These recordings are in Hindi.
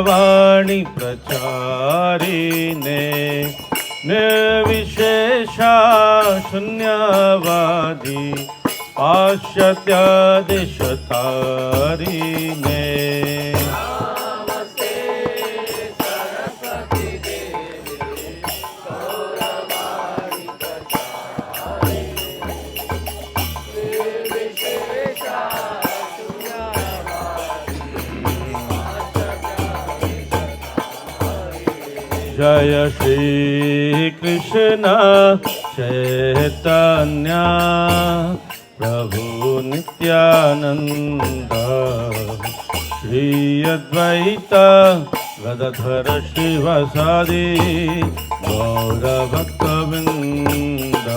वाणी प्रचारिणे निर्विशेषा शून्यवादी पाश्चात्यादिशतारिणे जय श्री कृष्ण चैतन्य प्रभु नित्यानंद श्री अद्वैत गदाधर शिवासादि गौर भक्तवृंद।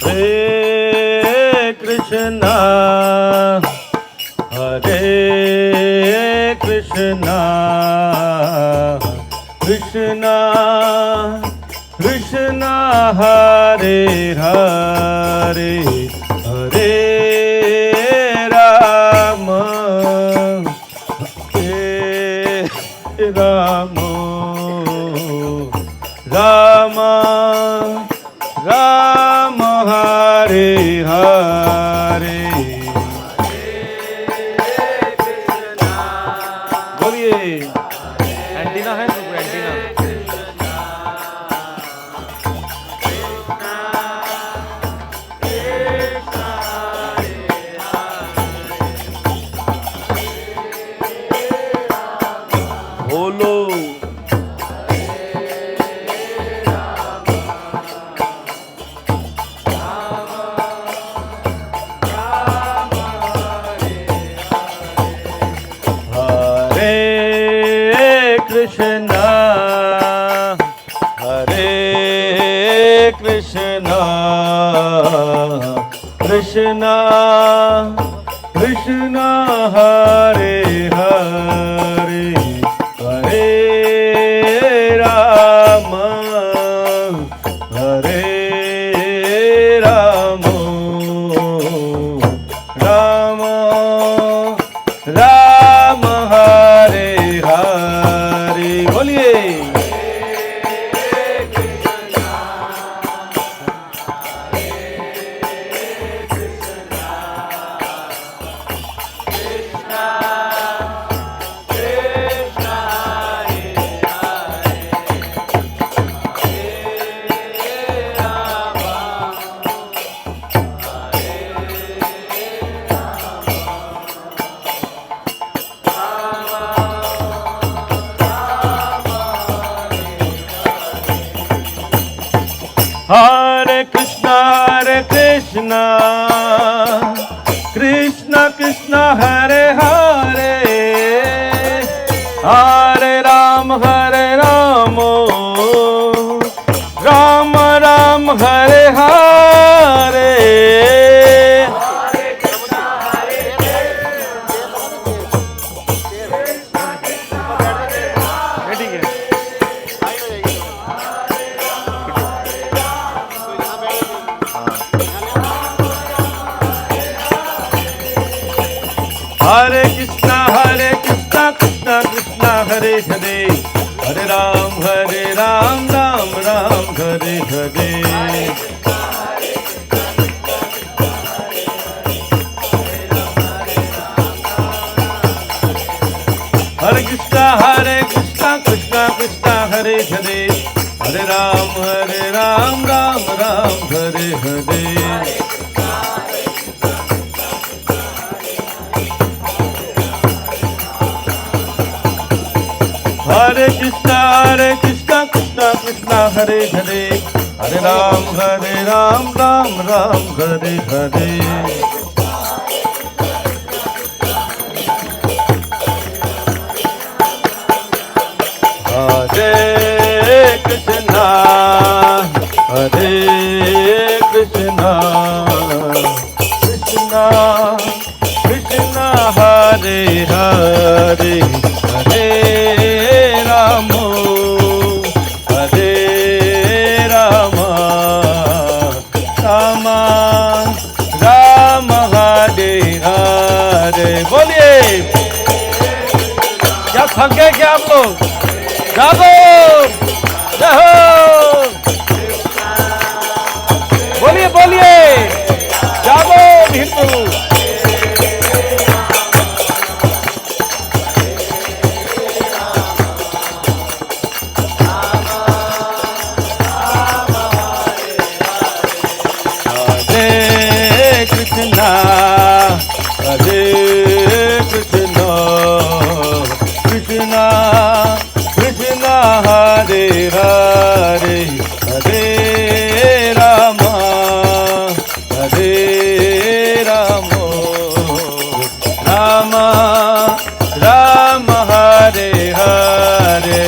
Hare Krishna, Hare Krishna, Krishna Krishna, Hare Hare, Hare Rama, Hare Rama, Rama Rama Hare Hare, बोलिए एंटीना है तो एंटीना। बोलो Krishna, Hare Krishna, Krishna Krishna, Hare Hare, Hare Rama, Hare Rama, Rama Rama Hare Hare, बोलिए Hare Krishna, Krishna Krishna, Hare Hare, Hare Rama, Rama Rama, Hare Hare, Hare Krishna, Krishna Krishna, Hare Hare, Hare Ram, Ram Ram, Hare Hare, Hare Krishna, Krishna Krishna, Hare Hare, Hare Ram, Ram Ram, Hare Hare, Hare Krishna, Krishna Krishna, Hare Hare, Hare Ram, Ram Ram, Hare Hare, Hare Krishna, Hare Krishna, Krishna Hare Hare Hare Ram हरे राम राम राम हरे हरे। बोलिए, क्या थक गए क्या आप लोग? जागो, जहो, बोलिए बोलिए, जागो हिंदू। हरे कृष्णा हरे कृष्णा कृष्णा कृष्णा हरे हरे हरे राम हरे राम राम राम हरे हरे।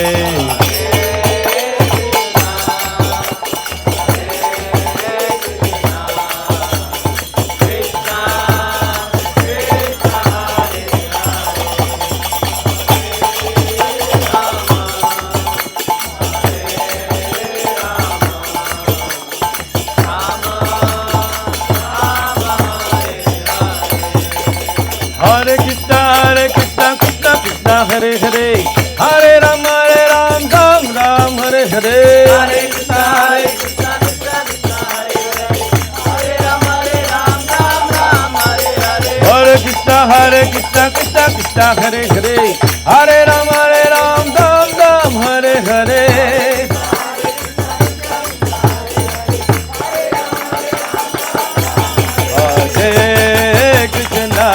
हरे कृष्णा कृष्णा कृष्णा हरे हरे हरे राम राम राम हरे हरे। हरे कृष्णा कृष्णा कृष्णा हरे हरे हरे राम राम हरे हरे। हरे कृष्णा कृष्णा कृष्णा हरे हरे हरे राम राम हरे हरे। हरे कृष्णा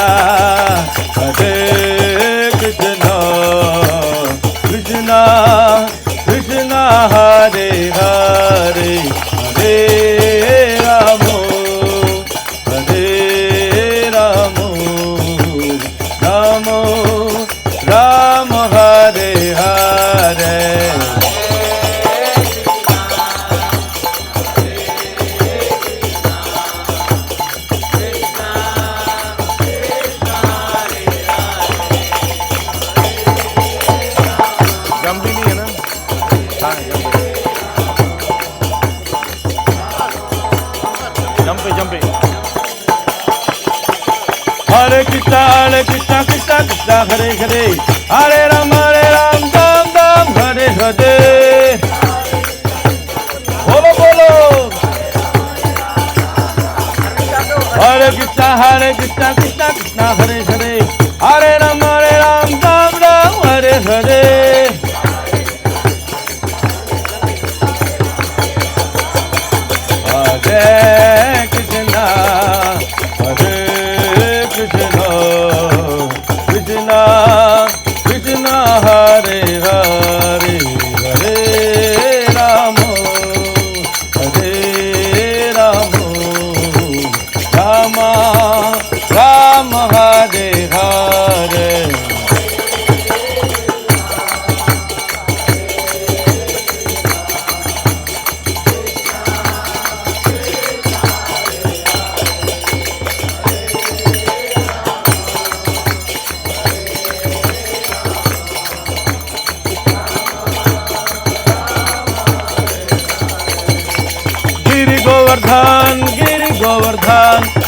कृष्णा कृष्णा हरे हरे हरे राम राम राम हरे हरे। जम्पी नहीं है ना? हाँ जम्पी जम्पी। हरे कृष्णा कृष्णा कृष्णा हरे हरे हरे राम राम हरे हरे। बोलो बोलो। हरे कृष्णा कृष्णा कृष्णा हरे हरे हरे राम राम हरे हरे। हरे कृष्णा कृष्णा कृष्णा हरे हरे हरे राम राम राम हरे हरे।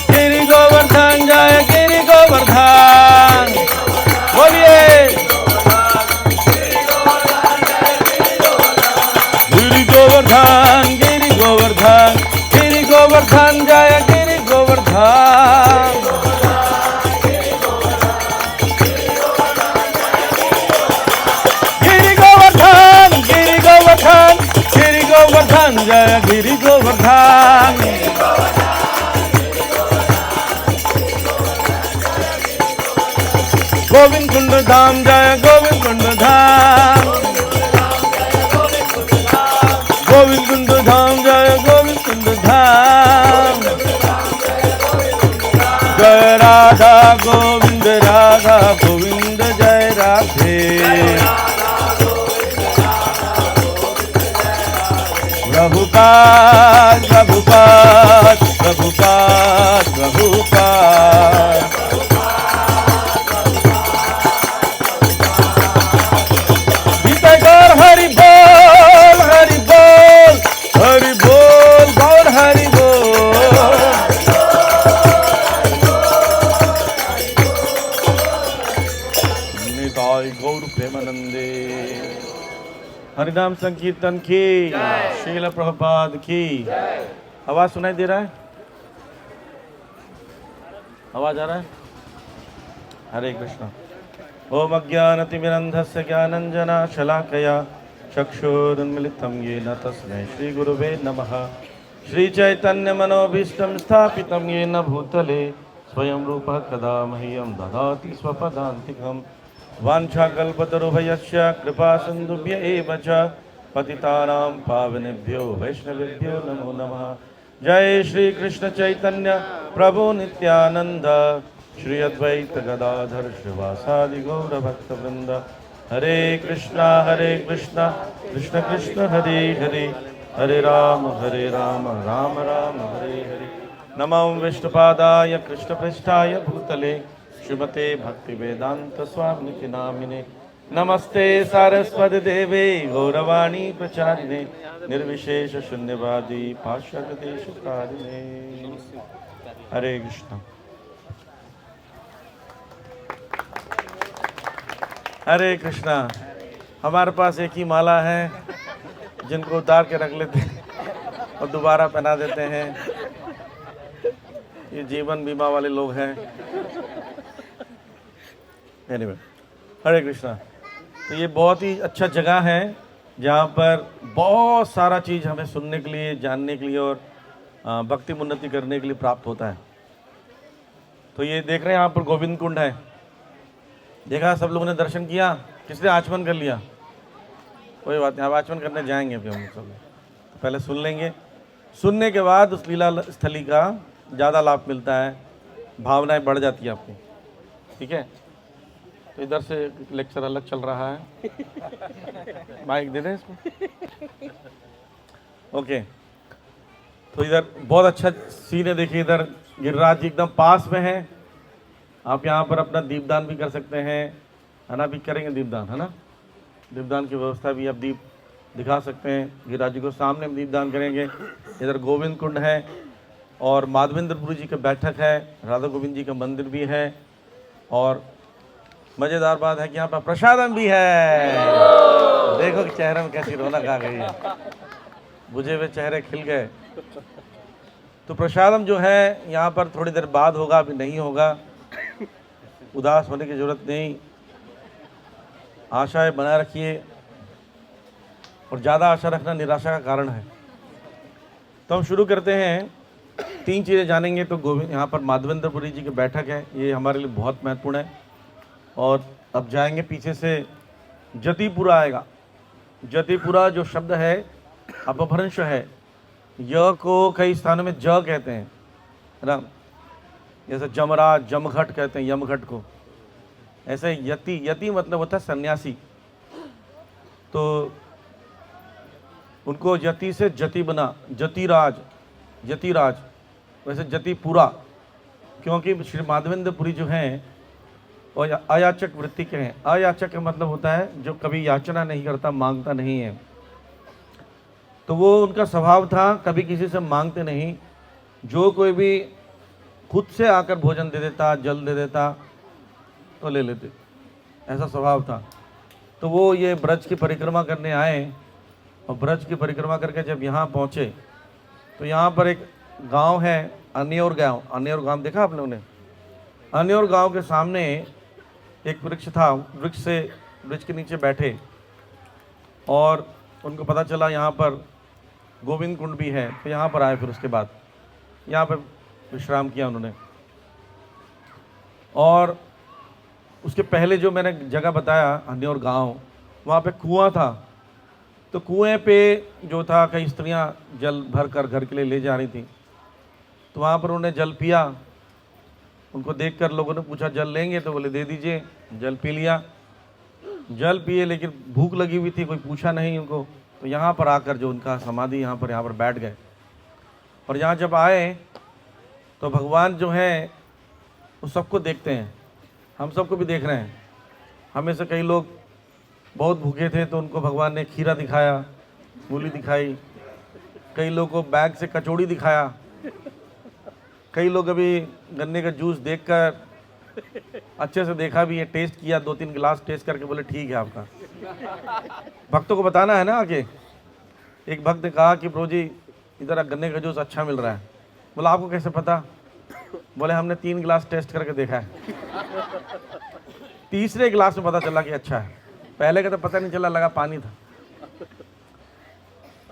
गिरि गोवर्धन जय गिरि गोवर्धन। बोलिए, गिरि गोवर्धन जय गिरि गोवर्धन। गिरि गोवर्धन जय गिरि गोवर्धन। गोविंद कुंड धाम जय गोविंद कुंड धाम। गोविंद कुंड धाम जय गोविंद कुंड धाम। जय राधा गोविंद जय राधे। प्रभुपाद प्रभुपाद प्रभुपाद प्रभुपाद। जय गौर प्रेमानंदे। हरिनाम संकीर्तन की, श्रील प्रभुपाद की। आवाज सुनाई दे रहा है? आवाज आ रहा है? हरे कृष्णा। ओम अज्ञानतिमिरन्धस्य ज्ञानञ्जनशलाकया चक्षुरुन्मिलितं येन तस्मै श्रीगुरुवे नमः। श्रीचैतन्यमनोभीष्टं स्थापितं येन भूतले स्वयं रूपः कदा मह्यं ददाति स्वपदान्तिकम्। वाञ्छाकल्पतरुभयस्य कृपा सिन्धुभ्य एव च पतितानां पावनेभ्यो वैष्णवेभ्यो नमो नमः। जय श्री कृष्ण चैतन्य प्रभु नित्यानंद, श्री अद्वैत गदाधर श्रीवासादि गौर भक्तवृंद। हरे कृष्णा कृष्ण कृष्ण हरे हरे, हरे राम राम राम हरे हरे। नमो विष्णुपादाय कृष्णपृष्ठाय भूतले श्रीमते भक्तिवेदांत स्वामिनिति नामिने। नमस्ते सारस्वती देवे गौरवाणी प्रचारिणे, निर्विशेष शून्यवादी पाश्चात्य देशकारिणे। हरे कृष्ण। हरे कृष्णा। हमारे पास एक ही माला है जिनको उतार के रख लेते हैं और दोबारा पहना देते हैं। ये जीवन बीमा वाले लोग हैं। एनीवे, हरे कृष्णा। तो ये बहुत ही अच्छा जगह है जहाँ पर बहुत सारा चीज़ हमें सुनने के लिए, जानने के लिए और भक्ति उन्नति करने के लिए प्राप्त होता है। तो ये देख रहे हैं यहाँ पर गोविंद कुंड है। देखा, सब लोगों ने दर्शन किया। किसने आचमन कर लिया? कोई बात नहीं, अब आचमन करने जाएंगे अभी हम सब। तो पहले सुन लेंगे, सुनने के बाद उस लीला स्थली का ज़्यादा लाभ मिलता है, भावनाएं बढ़ जाती है आपकी। ठीक है, तो इधर से लेक्चर अलग चल रहा है। माइक दे दें इसको। ओके, तो इधर बहुत अच्छा सीन है। देखिए, इधर गिरिराज जी एकदम पास में है। आप यहाँ पर अपना दीपदान भी कर सकते हैं, है ना? भी करेंगे दीपदान, है ना? दीपदान की व्यवस्था भी, आप दीप दिखा सकते हैं। गिरिराज जी को सामने में दीपदान करेंगे। इधर गोविंद कुंड है और माधवेंद्रपुरी जी का बैठक है, राधा गोविंद जी का मंदिर भी है। और मज़ेदार बात है कि यहाँ पर प्रसादम भी है। देखो कि चेहरे में कैसी रौनक आ गई है, बुझे हुए चेहरे खिल गए। तो प्रसादम जो है यहाँ पर थोड़ी देर बाद होगा, अभी नहीं होगा। उदास होने की ज़रूरत नहीं, आशाएं बनाए रखिए। और ज़्यादा आशा रखना निराशा का कारण है। तो हम शुरू करते हैं। 3 चीज़ें जानेंगे। तो गोविंद, यहाँ पर माधवेंद्रपुरी जी की बैठक है, ये हमारे लिए बहुत महत्वपूर्ण है। और अब जाएंगे पीछे से, जतिपुरा आएगा। जतिपुरा जो शब्द है अपभ्रंश है। य को कई स्थानों में ज कहते हैं, है ना? जैसे जमराज, जमघट कहते हैं यमघट को। ऐसे यति, यति मतलब होता है सन्यासी। तो उनको यति से जति बना, जतिराज, यतिराज। वैसे जतिपुरा, क्योंकि श्री माधवेंद्रपुरी जो हैं और अयाचक वृत्ति के हैं। अयाचक का मतलब होता है जो कभी याचना नहीं करता, मांगता नहीं है। तो वो उनका स्वभाव था, कभी किसी से मांगते नहीं। जो कोई भी खुद से आकर भोजन दे देता, जल दे देता तो ले लेते, ऐसा स्वभाव था। तो वो ये ब्रज की परिक्रमा करने आए और ब्रज की परिक्रमा करके जब यहाँ पहुँचे तो यहाँ पर एक गांव है, अन्योर गांव। अन्योर गांव देखा आप लोगों ने? अन्योर गांव के सामने एक वृक्ष था। वृक्ष के नीचे बैठे और उनको पता चला यहाँ पर गोविंद कुंड भी है। तो यहाँ पर आए। फिर उसके बाद यहाँ पर विश्राम किया उन्होंने। और उसके पहले जो मैंने जगह बताया, अन्योर गांव, वहाँ पे कुआं था। तो कुएं पे जो था, कई स्त्रियां जल भर कर घर के लिए ले जा रही थी। तो वहाँ पर उन्होंने जल पिया। उनको देखकर लोगों ने पूछा जल लेंगे? तो बोले दे दीजिए। जल पी लिया। जल पिए, लेकिन भूख लगी हुई थी, कोई पूछा नहीं उनको। तो यहाँ पर आकर जो उनका समाधि, यहाँ पर बैठ गए। और यहाँ जब आए तो भगवान जो है वो सबको देखते हैं, हम सबको भी देख रहे हैं। हमें से कई लोग बहुत भूखे थे तो उनको भगवान ने खीरा दिखाया, मूली दिखाई। कई लोगों को बैग से कचौड़ी दिखाया। कई लोग अभी गन्ने का जूस देखकर अच्छे से देखा भी है, टेस्ट किया, 2-3 गिलास टेस्ट करके बोले ठीक है आपका। भक्तों को बताना है ना आगे। एक भक्त ने कहा कि प्रभु जी इधर गन्ने का जूस अच्छा मिल रहा है। बोला आपको कैसे पता? बोले हमने 3 गिलास टेस्ट करके देखा है, तीसरे गिलास में पता चला कि अच्छा है, पहले का तो पता नहीं चला, लगा पानी था।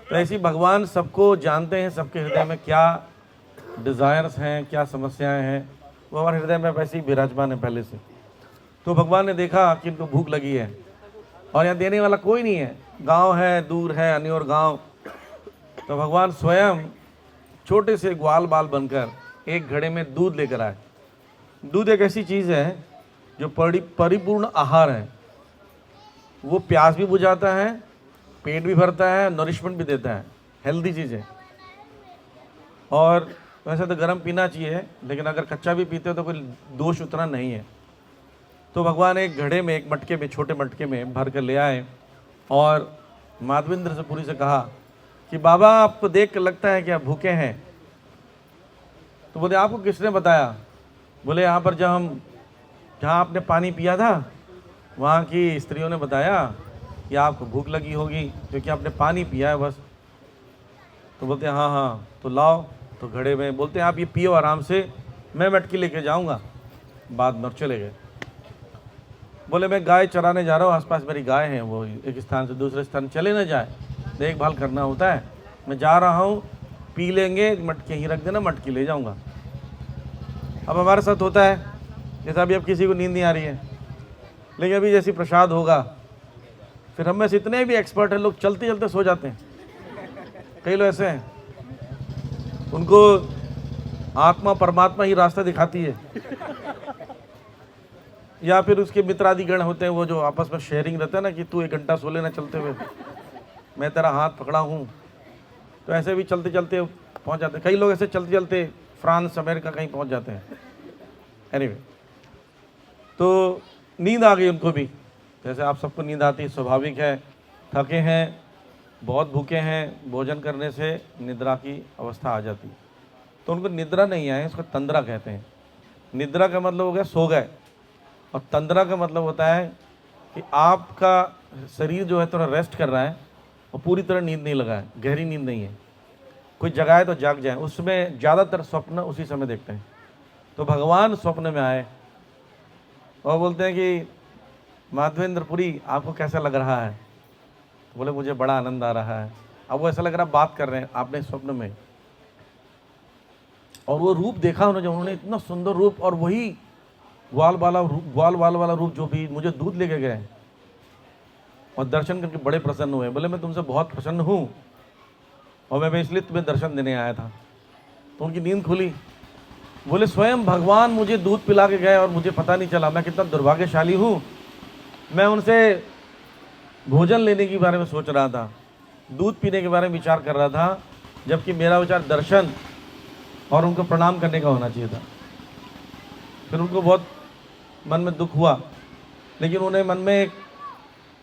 तो ऐसी भगवान सबको जानते हैं, सबके हृदय में क्या डिज़ायर्स हैं, क्या समस्याएं हैं, वो हमारे हृदय में वैसे ही विराजमान है पहले से। तो भगवान ने देखा कि इनको भूख लगी है और यहाँ देने वाला कोई नहीं है, गांव है, दूर है, अन्य और गांव। तो भगवान स्वयं छोटे से ग्वाल बाल बनकर एक घड़े में दूध लेकर आए। दूध एक ऐसी चीज़ है जो परिपूर्ण आहार है। वो प्यास भी बुझाता है, पेट भी भरता है, नरिशमेंट भी देता है, हेल्दी चीज़ है। और वैसे तो गर्म पीना चाहिए, लेकिन अगर कच्चा भी पीते हो तो कोई दोष उतना नहीं है। तो भगवान एक घड़े में, एक मटके में, छोटे मटके में भर कर ले आए और माधवेंद्र से पुरी से कहा कि बाबा आपको देख कर लगता है कि आप भूखे हैं। तो बोले आपको किसने बताया? बोले यहाँ पर जहाँ आपने पानी पिया था वहाँ की स्त्रियों ने बताया कि आपको भूख लगी होगी क्योंकि आपने पानी पिया है बस। तो बोलते हैं हाँ, तो लाओ। तो घड़े में बोलते हैं आप ये पियो आराम से, मैं मटकी लेके जाऊँगा। बाद में चले गए। बोले मैं गाय चराने जा रहा हूँ, आसपास मेरी गाय है, वो एक स्थान से दूसरे स्थान चले ना जाए, देखभाल करना होता है। मैं जा रहा हूँ, पी लेंगे, मटकी यहीं रख देना, मटकी ले जाऊँगा। अब हमारे साथ होता है जैसे अभी अब किसी को नींद नहीं आ रही है, लेकिन अभी जैसी प्रसाद होगा, फिर हम में से इतने भी एक्सपर्ट हैं, लोग चलते चलते सो जाते हैं। कई लोग ऐसे हैं, उनको आत्मा परमात्मा ही रास्ता दिखाती है, या फिर उसके मित्रादिगण होते हैं वो जो आपस में शेयरिंग रहता है ना कि तू 1 घंटा सो लेना चलते हुए, मैं तेरा हाथ पकड़ा हूँ। तो ऐसे भी चलते चलते पहुँच जाते हैं। कई लोग ऐसे चलते चलते फ्रांस, अमेरिका कहीं पहुँच जाते हैं। एनीवे, तो नींद आ गई उनको भी, जैसे आप सबको नींद आती है, स्वाभाविक है। थके हैं, बहुत भूखे हैं, भोजन करने से निद्रा की अवस्था आ जाती है। तो उनको निद्रा नहीं आए, इसको तंद्रा कहते हैं। निद्रा का मतलब हो गया सो गए, और तंद्रा का मतलब होता है कि आपका शरीर जो है थोड़ा रेस्ट कर रहा है और पूरी तरह नींद नहीं लगा है, गहरी नींद नहीं है, कोई जगाए तो जाग जाए। उसमें ज़्यादातर स्वप्न उसी समय देखते हैं। तो भगवान स्वप्न में आए और बोलते हैं कि माधवेंद्र पुरी आपको कैसा लग रहा है? तो बोले मुझे बड़ा आनंद आ रहा है। अब वो ऐसा लग रहा है बात कर रहे हैं आपने स्वप्न में, और वो रूप देखा उन्होंने, इतना सुंदर रूप, और वही ग्वाल वाला रूप जो भी मुझे दूध लेके गए, और दर्शन करके बड़े प्रसन्न हुए। बोले मैं तुमसे बहुत प्रसन्न हूँ और मैं इसलिए तुम्हें दर्शन देने आया था। तो उनकी नींद खुली। बोले स्वयं भगवान मुझे दूध पिला के गए और मुझे पता नहीं चला, मैं कितना दुर्भाग्यशाली हूँ। मैं उनसे भोजन लेने के बारे में सोच रहा था, दूध पीने के बारे में विचार कर रहा था, जबकि मेरा विचार दर्शन और उनको प्रणाम करने का होना चाहिए था। फिर उनको बहुत मन में दुख हुआ, लेकिन उन्हें मन में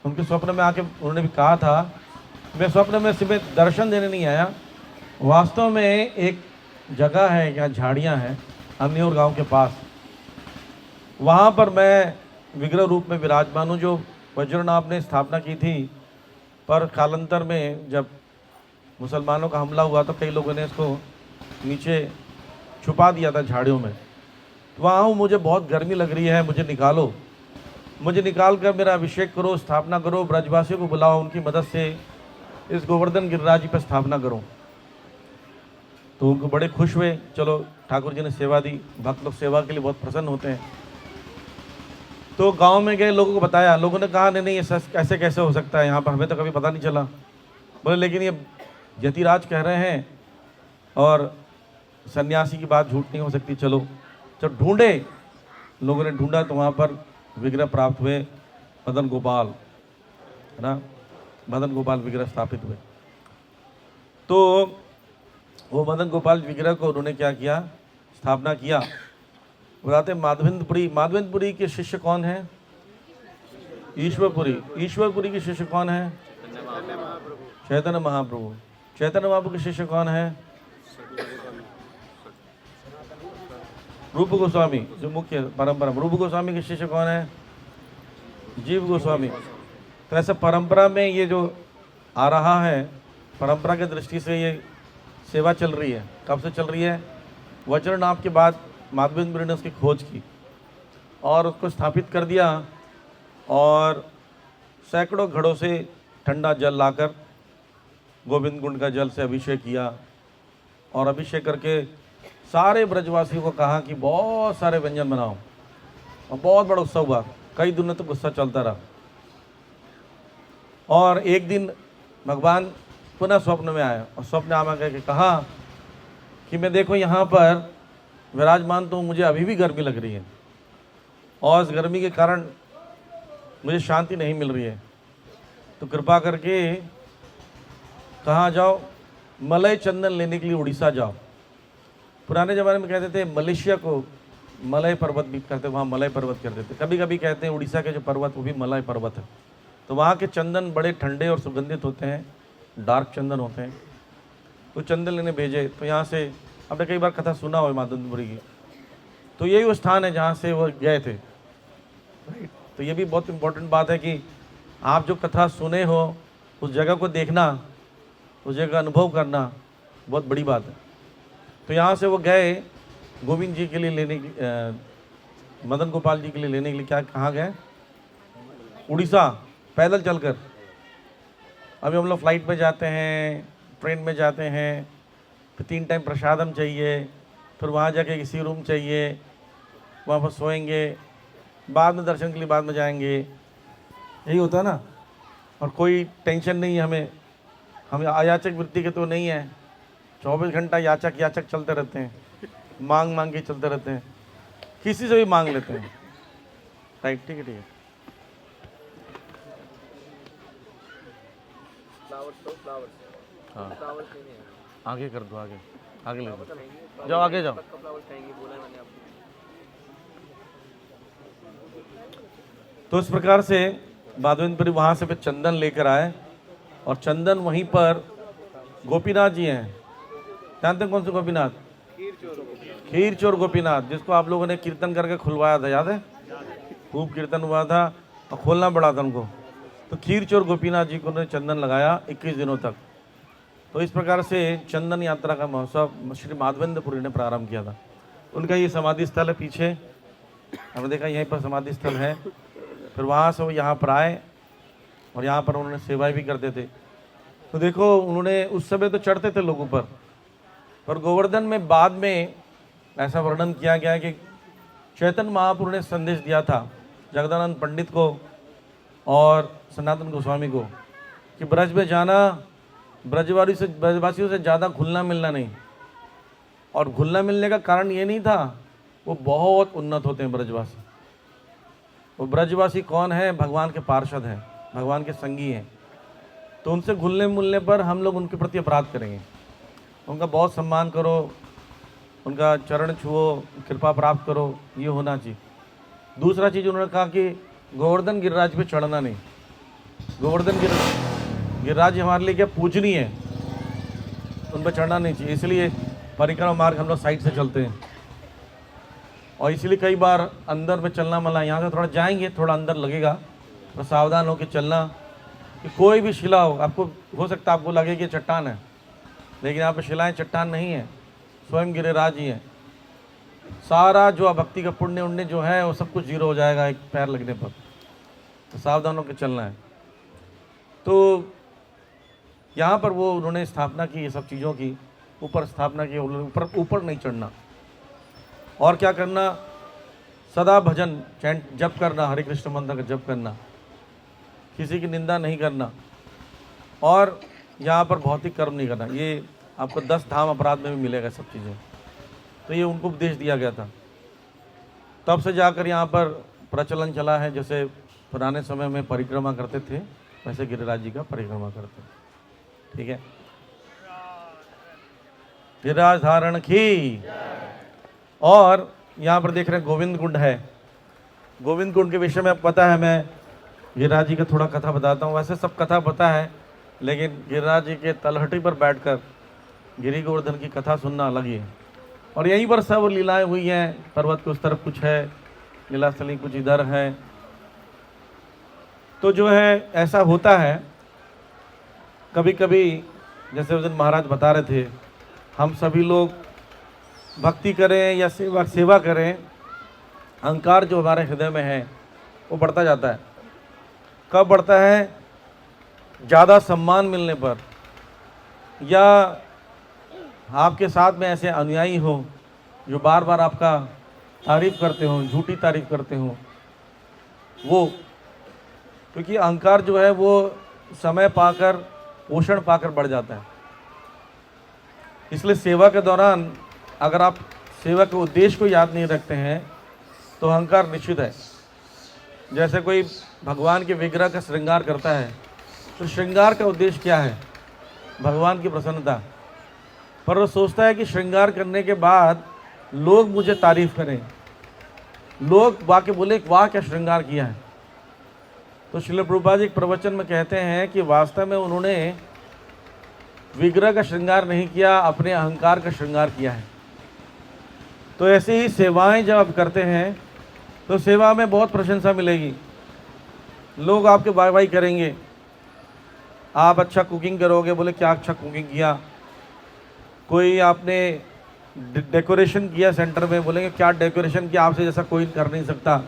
उनके स्वप्न में आके उन्होंने भी कहा था मैं स्वप्न में सिर्फ दर्शन देने नहीं आया, वास्तव में एक जगह है यहाँ झाड़ियाँ हैं अमनियोर गांव के पास, वहाँ पर मैं विग्रह रूप में विराजमान हूँ, जो वज्रनाभ ने स्थापना की थी। पर कालांतर में जब मुसलमानों का हमला हुआ तो कई लोगों ने इसको नीचे छुपा दिया था झाड़ियों में। वहाँ हूँ, मुझे बहुत गर्मी लग रही है, मुझे निकालो, मुझे निकाल कर मेरा अभिषेक करो, स्थापना करो, ब्रजवासियों को बुलाओ, उनकी मदद से इस गोवर्धन गिरिराज जी पर स्थापना करो। तो उनको बड़े खुश हुए। चलो ठाकुर जी ने सेवा दी, भक्त लोग सेवा के लिए बहुत प्रसन्न होते हैं। तो गांव में गए, लोगों को बताया, लोगों ने कहा नहीं ये ऐसे कैसे हो सकता है, यहाँ पर हमें तो कभी पता नहीं चला। बोले लेकिन ये जतिराज कह रहे हैं और सन्यासी की बात झूठ नहीं हो सकती, चलो। जब ढूंढे, लोगों ने ढूंढा तो वहाँ पर विग्रह प्राप्त हुए, मदन गोपाल, है ना, मदन गोपाल विग्रह स्थापित हुए। तो वो मदन गोपाल विग्रह को उन्होंने क्या किया, स्थापना किया। बताते माधवेंद्रपुरी के शिष्य कौन है? ईश्वरपुरी के शिष्य कौन है? चैतन्य महाप्रभु। चैतन्य महाप्रभु के शिष्य कौन है? रूप गोस्वामी जो मुख्य परंपरा, रूप गोस्वामी के शिष्य कौन है? जीव गोस्वामी। तो ऐसा परंपरा में ये जो आ रहा है, परंपरा की दृष्टि से ये सेवा चल रही है। कब से चल रही है? वज्रनाभ के बाद माधवेंद्र ने उसकी खोज की और उसको स्थापित कर दिया और सैकड़ों घड़ों से ठंडा जल लाकर गोविंद कुंड का जल से अभिषेक किया और अभिषेक करके सारे ब्रजवासियों को कहा कि बहुत सारे व्यंजन बनाओ और बहुत बड़ा उत्सव हुआ। कई दिनों तक उत्सव चलता रहा और एक दिन भगवान पुनः स्वप्न में आया और स्वप्न आमा करके कहा कि मैं देखो यहाँ पर विराजमान तो मुझे अभी भी गर्मी लग रही है और इस गर्मी के कारण मुझे शांति नहीं मिल रही है, तो कृपा करके कहाँ जाओ? मलय चंदन लेने के लिए उड़ीसा जाओ। पुराने ज़माने में कहते थे मलेशिया को मलय पर्वत भी कहते, वहाँ मलय पर्वत कहते थे। कभी कभी कहते हैं उड़ीसा के जो पर्वत वो भी मलय पर्वत है। तो वहाँ के चंदन बड़े ठंडे और सुगंधित होते हैं, डार्क चंदन होते हैं। तो चंदन लेने भेजे। तो यहाँ से आपने कई बार कथा सुना हो माधवेंद्रपुरी की, तो यही वो स्थान है जहाँ से वो गए थे। राइट। तो ये भी बहुत इम्पोर्टेंट बात है कि आप जो कथा सुने हो उस जगह को देखना, उस जगह का अनुभव करना बहुत बड़ी बात है। तो यहाँ से वो गए गोविंद जी के लिए लेने की, मदन गोपाल जी के लिए लेने के लिए। क्या कहाँ गए? उड़ीसा, पैदल चलकर। अभी हम लोग फ्लाइट में जाते हैं, ट्रेन में जाते हैं, फिर 3 टाइम प्रसादम चाहिए, फिर वहाँ जाके किसी रूम चाहिए, वहाँ पर सोएंगे, बाद में दर्शन के लिए बाद में जाएंगे, यही होता है ना। और कोई टेंशन नहीं है हमें अयाचक वृत्ति के तो नहीं है। 24 घंटा याचक चलते रहते हैं, मांग के चलते रहते हैं, किसी से भी मांग लेते हैं। राइट, ठीक है। हाँ, आगे कर दो, आगे ले दो, जाओ आगे जाओ। तो इस प्रकार से माधवेंद्रपुरी वहाँ से फिर चंदन लेकर आए और चंदन वहीं पर गोपीनाथ जी हैं। जानते हैं कौन से गोपीनाथ? खीर चोर गोपीनाथ, जिसको आप लोगों ने कीर्तन करके खुलवाया था, याद है? खूब कीर्तन हुआ था और खोलना पड़ा था उनको। तो खीर चोर गोपीनाथ जी को उन्होंने चंदन लगाया 21 दिनों तक। तो इस प्रकार से चंदन यात्रा का महोत्सव श्री माधवेंद्रपुरी ने प्रारंभ किया था। उनका ये समाधि स्थल है पीछे, हमने देखा यहीं पर समाधि स्थल है। फिर वहाँ से वो यहाँ पर आए और यहाँ पर उन्होंने सेवाएं भी करते थे। तो देखो उन्होंने उस समय तो चढ़ते थे लोगों पर गोवर्धन में बाद में ऐसा वर्णन किया गया है कि चैतन्य महाप्रभु ने संदेश दिया था जगदानंद पंडित को और सनातन गोस्वामी को कि ब्रज में जाना, ब्रजवासियों से ज़्यादा घुलना मिलना नहीं। और घुलना मिलने का कारण ये नहीं था, वो बहुत उन्नत होते हैं ब्रजवासी। वो ब्रजवासी कौन है? भगवान के पार्षद हैं, भगवान के संगी हैं। तो उनसे घुलने मिलने पर हम लोग उनके प्रति अपराध करेंगे। उनका बहुत सम्मान करो, उनका चरण छुओ, कृपा प्राप्त करो, ये होना चाहिए। दूसरा चीज़ उन्होंने कहा कि गोवर्धन गिरिराज पे चढ़ना नहीं। गोवर्धन गिरिराज हमारे लिए क्या पूजनीय है, उन पर चढ़ना नहीं चाहिए। इसलिए परिक्रमा मार्ग हम लोग साइड से चलते हैं। और इसलिए कई बार अंदर में चलना मना, यहाँ से थोड़ा जाएंगे, थोड़ा अंदर लगेगा, तो सावधान होकर चलना कि कोई भी शिला हो सकता है आपको लगे कि चट्टान है, लेकिन यहाँ पे शिलाएं चट्टान नहीं है, स्वयं गिरिराज ही है। सारा जो भक्ति का पुण्य उण्य जो है वो सब कुछ जीरो हो जाएगा एक पैर लगने पर। तो सावधान होकर चलना है। तो यहाँ पर वो उन्होंने स्थापना की, ये सब चीज़ों की ऊपर स्थापना की, ऊपर नहीं चढ़ना। और क्या करना? सदा भजन चैंट जप करना, हरे कृष्ण मंत्र का जप करना, किसी की निंदा नहीं करना और यहाँ पर भौतिक कर्म नहीं करना। ये आपको 10 धाम अपराध में भी मिलेगा सब चीज़ें। तो ये उनको उपदेश दिया गया था। तब से जाकर यहाँ पर प्रचलन चला है, जैसे पुराने समय में परिक्रमा करते थे वैसे गिरिराज जी का परिक्रमा करते हैं। ठीक है, गिरिराज धारण की। और यहाँ पर देख रहे हैं गोविंद कुंड है। गोविंद कुंड के विषय में पता है, मैं गिरिराज जी का थोड़ा कथा बताता हूँ। वैसे सब कथा पता है, लेकिन गिरिराज जी के तलहटी पर बैठकर गिरि गोवर्धन की कथा सुनना अलग ही है। और यहीं पर सब लीलाएं हुई हैं। पर्वत के उस तरफ कुछ है, लीलास्थली कुछ इधर है। तो जो है ऐसा होता है कभी कभी, जैसे उस दिन महाराज बता रहे थे, हम सभी लोग भक्ति करें या सेवा करें, अहंकार जो हमारे हृदय में है वो बढ़ता जाता है। कब बढ़ता है? ज़्यादा सम्मान मिलने पर, या आपके साथ में ऐसे अनुयायी हो जो बार बार आपका तारीफ़ करते हो, झूठी तारीफ़ करते हो, वो, क्योंकि अहंकार जो है वो समय पाकर, पोषण पाकर बढ़ जाता है। इसलिए सेवा के दौरान अगर आप सेवा के उद्देश्य को याद नहीं रखते हैं तो अहंकार निश्चित है। जैसे कोई भगवान के विग्रह का श्रृंगार करता है तो श्रृंगार का उद्देश्य क्या है? भगवान की प्रसन्नता। पर वो सोचता है कि श्रृंगार करने के बाद लोग मुझे तारीफ करें, लोग वाकई बोले वाह क्या श्रृंगार किया है। तो श्रील प्रभुपाद जी एक प्रवचन में कहते हैं कि वास्तव में उन्होंने विग्रह का श्रृंगार नहीं किया, अपने अहंकार का श्रृंगार किया है। तो ऐसे ही सेवाएं जब आप करते हैं तो सेवा में बहुत प्रशंसा मिलेगी, लोग आपके वाह वाही करेंगे। आप अच्छा कुकिंग करोगे, बोले क्या अच्छा कुकिंग किया। कोई आपने डेकोरेशन किया सेंटर में, बोलेंगे क्या डेकोरेशन किया, आपसे जैसा कोई कर नहीं सकता।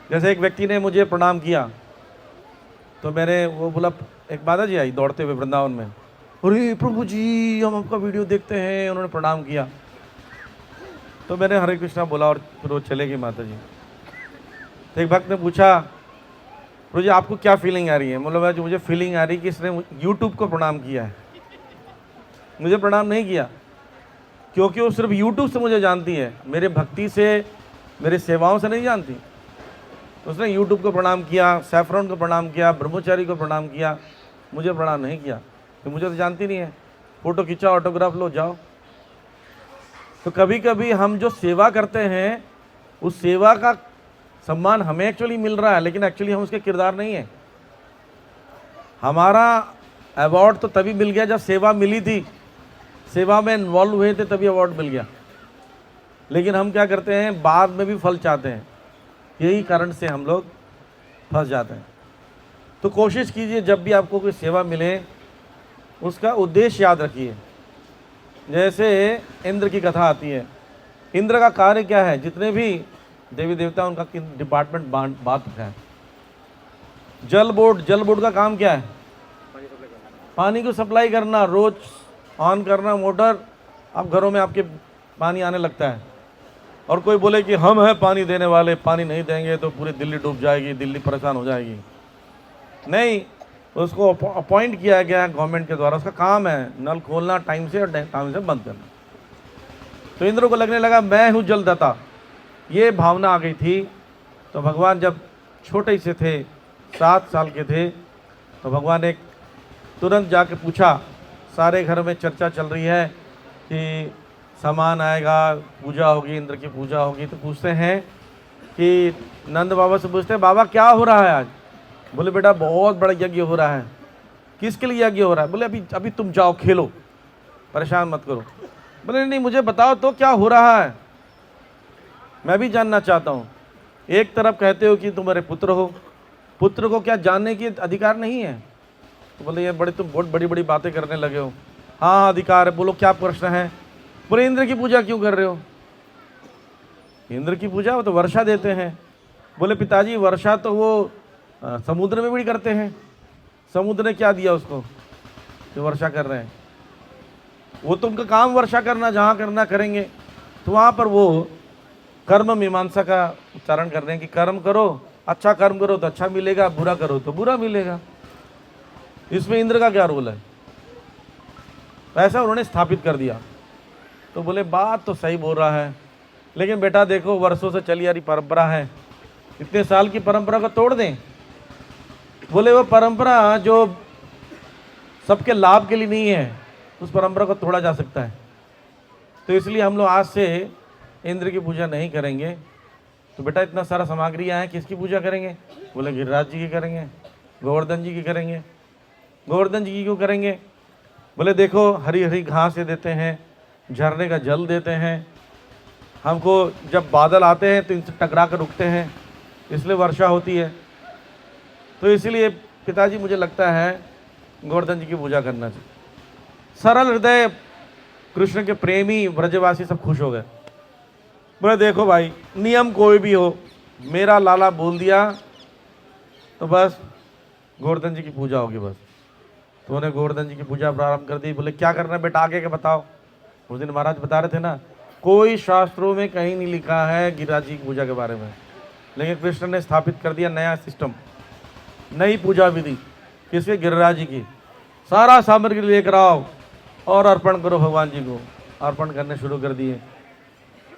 जैसे एक व्यक्ति ने मुझे प्रणाम किया तो मैंने वो बोला, एक माता जी आई दौड़ते हुए वृंदावन में, अरे प्रभु जी हम आपका वीडियो देखते हैं। उन्होंने प्रणाम किया तो मैंने हरे कृष्णा बोला और फिर वो चले गए माता जी। तो एक भक्त ने पूछा, प्रभु जी आपको क्या फीलिंग आ रही है? बोला जो मुझे फीलिंग आ रही है कि इसने यूट्यूब को प्रणाम किया है, मुझे प्रणाम नहीं किया, क्योंकि वो सिर्फ यूट्यूब से मुझे जानती है, मेरे भक्ति से, मेरी सेवाओं से नहीं जानती। उसने यूट्यूब को प्रणाम किया, सैफरन को प्रणाम किया, ब्रह्मचारी को प्रणाम किया, मुझे प्रणाम नहीं किया, तो मुझे तो जानती नहीं है। फ़ोटो खींचा, ऑटोग्राफ लो, जाओ। तो कभी कभी हम जो सेवा करते हैं उस सेवा का सम्मान हमें एक्चुअली मिल रहा है, लेकिन एक्चुअली हम उसके किरदार नहीं है। हमारा अवार्ड तो तभी मिल गया जब सेवा मिली थी, सेवा में इन्वॉल्व हुए थे तभी अवार्ड मिल गया। लेकिन हम क्या करते हैं, बाद में भी फल चाहते हैं, यही कारण से हम लोग फंस जाते हैं। तो कोशिश कीजिए जब भी आपको कोई सेवा मिले उसका उद्देश्य याद रखिए। जैसे इंद्र की कथा आती है, इंद्र का कार्य क्या है? जितने भी देवी देवता उनका डिपार्टमेंट बांट रखा है। जल बोर्ड का काम क्या है? पानी को सप्लाई करना, रोज ऑन करना मोटर, अब घरों में आपके पानी आने लगता है। और कोई बोले कि हम हैं पानी देने वाले, पानी नहीं देंगे तो पूरी दिल्ली डूब जाएगी, दिल्ली परेशान हो जाएगी। नहीं, उसको अपॉइंट किया गया है गवर्नमेंट के द्वारा, उसका काम है नल खोलना टाइम से और टाइम से बंद करना। तो इंद्र को लगने लगा मैं हूँ जलदाता, ये भावना आ गई थी। तो भगवान जब छोटे से थे, 7 साल के थे, तो भगवान एक तुरंत जाके पूछा, सारे घर में चर्चा चल रही है कि सामान आएगा, पूजा होगी, इंद्र की पूजा होगी। तो पूछते हैं कि नंद बाबा से पूछते हैं, बाबा क्या हो रहा है आज? बोले बेटा बहुत बड़ा यज्ञ हो रहा है। किसके लिए यज्ञ हो रहा है? बोले अभी तुम जाओ खेलो, परेशान मत करो। बोले नहीं मुझे बताओ तो क्या हो रहा है, मैं भी जानना चाहता हूँ। एक तरफ कहते हो कि तुम्हारे पुत्र हो, पुत्र को क्या जानने की अधिकार नहीं है? तो बोले ये तुम बहुत बड़ी बड़ी बातें करने लगे हो। हाँ अधिकार है, बोलो क्या प्रश्न है? बोले इंद्र की पूजा क्यों कर रहे हो? इंद्र की पूजा वो तो वर्षा देते हैं। बोले पिताजी वर्षा तो वो समुद्र में भी करते हैं, समुद्र ने क्या दिया उसको जो वर्षा कर रहे हैं? वो तो उनका काम वर्षा करना, जहाँ करना करेंगे। तो वहाँ पर वो कर्म मीमांसा का उच्चारण कर रहे हैं कि कर्म करो, अच्छा कर्म करो तो अच्छा मिलेगा, बुरा करो तो बुरा मिलेगा। इसमें इंद्र का क्या रोल है? तो ऐसा उन्होंने स्थापित कर दिया। तो बोले बात तो सही बोल रहा है, लेकिन बेटा देखो वर्षों से चली आ रही परंपरा है, इतने साल की परंपरा को तोड़ दें? बोले वो परंपरा जो सबके लाभ के लिए नहीं है, उस परंपरा को तोड़ा जा सकता है। तो इसलिए हम लोग आज से इंद्र की पूजा नहीं करेंगे। तो बेटा इतना सारा सामग्रियाँ हैं, किसकी पूजा करेंगे? बोले गिरिराज जी की करेंगे, गोवर्धन जी की करेंगे। गोवर्धन जी की क्यों करेंगे? बोले देखो हरी हरी घास ये देते हैं, झरने का जल देते हैं, हमको जब बादल आते हैं तो इनसे टकरा कर रुकते हैं, इसलिए वर्षा होती है। तो इसीलिए पिताजी मुझे लगता है गोवर्धन जी की पूजा करना चाहिए। सरल हृदय कृष्ण के प्रेमी ब्रजवासी सब खुश हो गए। बोले देखो भाई, नियम कोई भी हो, मेरा लाला बोल दिया तो बस गोवर्धन जी की पूजा होगी बस। तो उन्हें गोवर्धन जी की पूजा प्रारंभ कर दी। बोले क्या करना है बेटा, आगे के बताओ। उस दिन महाराज बता रहे थे ना, कोई शास्त्रों में कहीं नहीं लिखा है गिरिराज जी की पूजा के बारे में, लेकिन कृष्ण ने स्थापित कर दिया नया सिस्टम, नई पूजा विधि। किसके? गिरिराज जी की। सारा सामग्री लेकर आओ और अर्पण करो भगवान जी को। अर्पण करने शुरू कर दिए।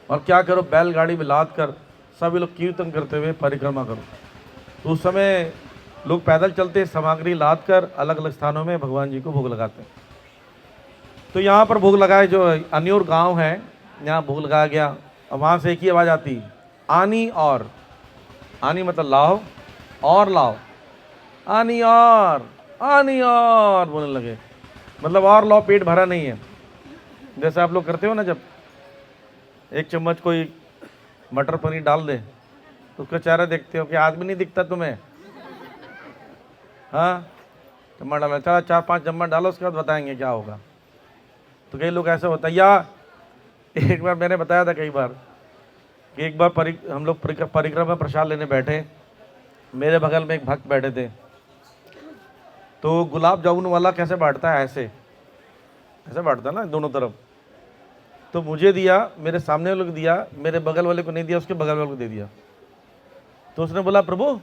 और क्या करो, बैलगाड़ी में लाद कर सभी लोग कीर्तन करते हुए परिक्रमा करो। तो उस समय लोग पैदल चलते, सामग्री लाद कर अलग अलग स्थानों में भगवान जी को भोग लगाते हैं। तो यहाँ पर भोग लगाए, जो अन्योर गांव है यहाँ भोग लगाया गया। और वहाँ से एक ही आवाज़ आती, आनी और। आनी मतलब लाओ, और लाओ, आनी और बोलने लगे। मतलब और लाओ, पेट भरा नहीं है। जैसे आप लोग करते हो ना, जब एक चम्मच कोई मटर पनीर डाल दे तो उसका चेहरा देखते हो कि आदमी नहीं दिखता तुम्हें। हाँ, चम्मच डालो, चलो 4-5 चम्मच डालो, उसके बाद बताएंगे क्या होगा। तो कई लोग ऐसा होता है। या एक बार मैंने बताया था कई बार कि एक बार हम लोग परिक्रमा प्रसाद लेने बैठे, मेरे बगल में एक भक्त बैठे थे। तो गुलाब जामुन वाला कैसे बांटता है, ऐसे ऐसे बांटता है ना दोनों तरफ। तो मुझे दिया, मेरे सामने वाले को दिया, मेरे बगल वाले को नहीं दिया, उसके बगल वाले को दे दिया। तो उसने बोला प्रभु,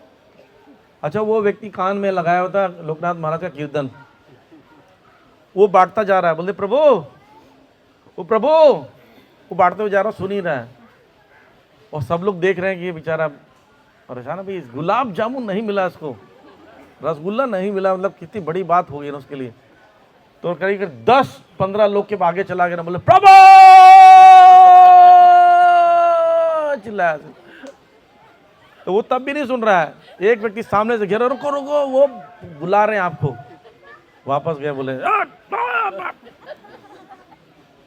अच्छा वो व्यक्ति कान में लगाया होता लोकनाथ महाराज का कीर्तन, वो बांटता जा रहा है। बोलते प्रभु, वो बांटते हुए जा रहा, सुन ही रहा है। और सब लोग देख रहे हैं कि ये बेचारा परेशान है भाई, गुलाब जामुन नहीं मिला इसको, रसगुल्ला नहीं मिला, मतलब कितनी बड़ी बात हो गई ना उसके लिए। तो करीब 10-15 लोग के आगे चला गया ना, बोले प्रभु, चिल्लाया। तो वो तब भी नहीं सुन रहा है। एक व्यक्ति सामने से घेरा, रुको रुको, वो बुला रहे हैं आपको। वापस गए, बोले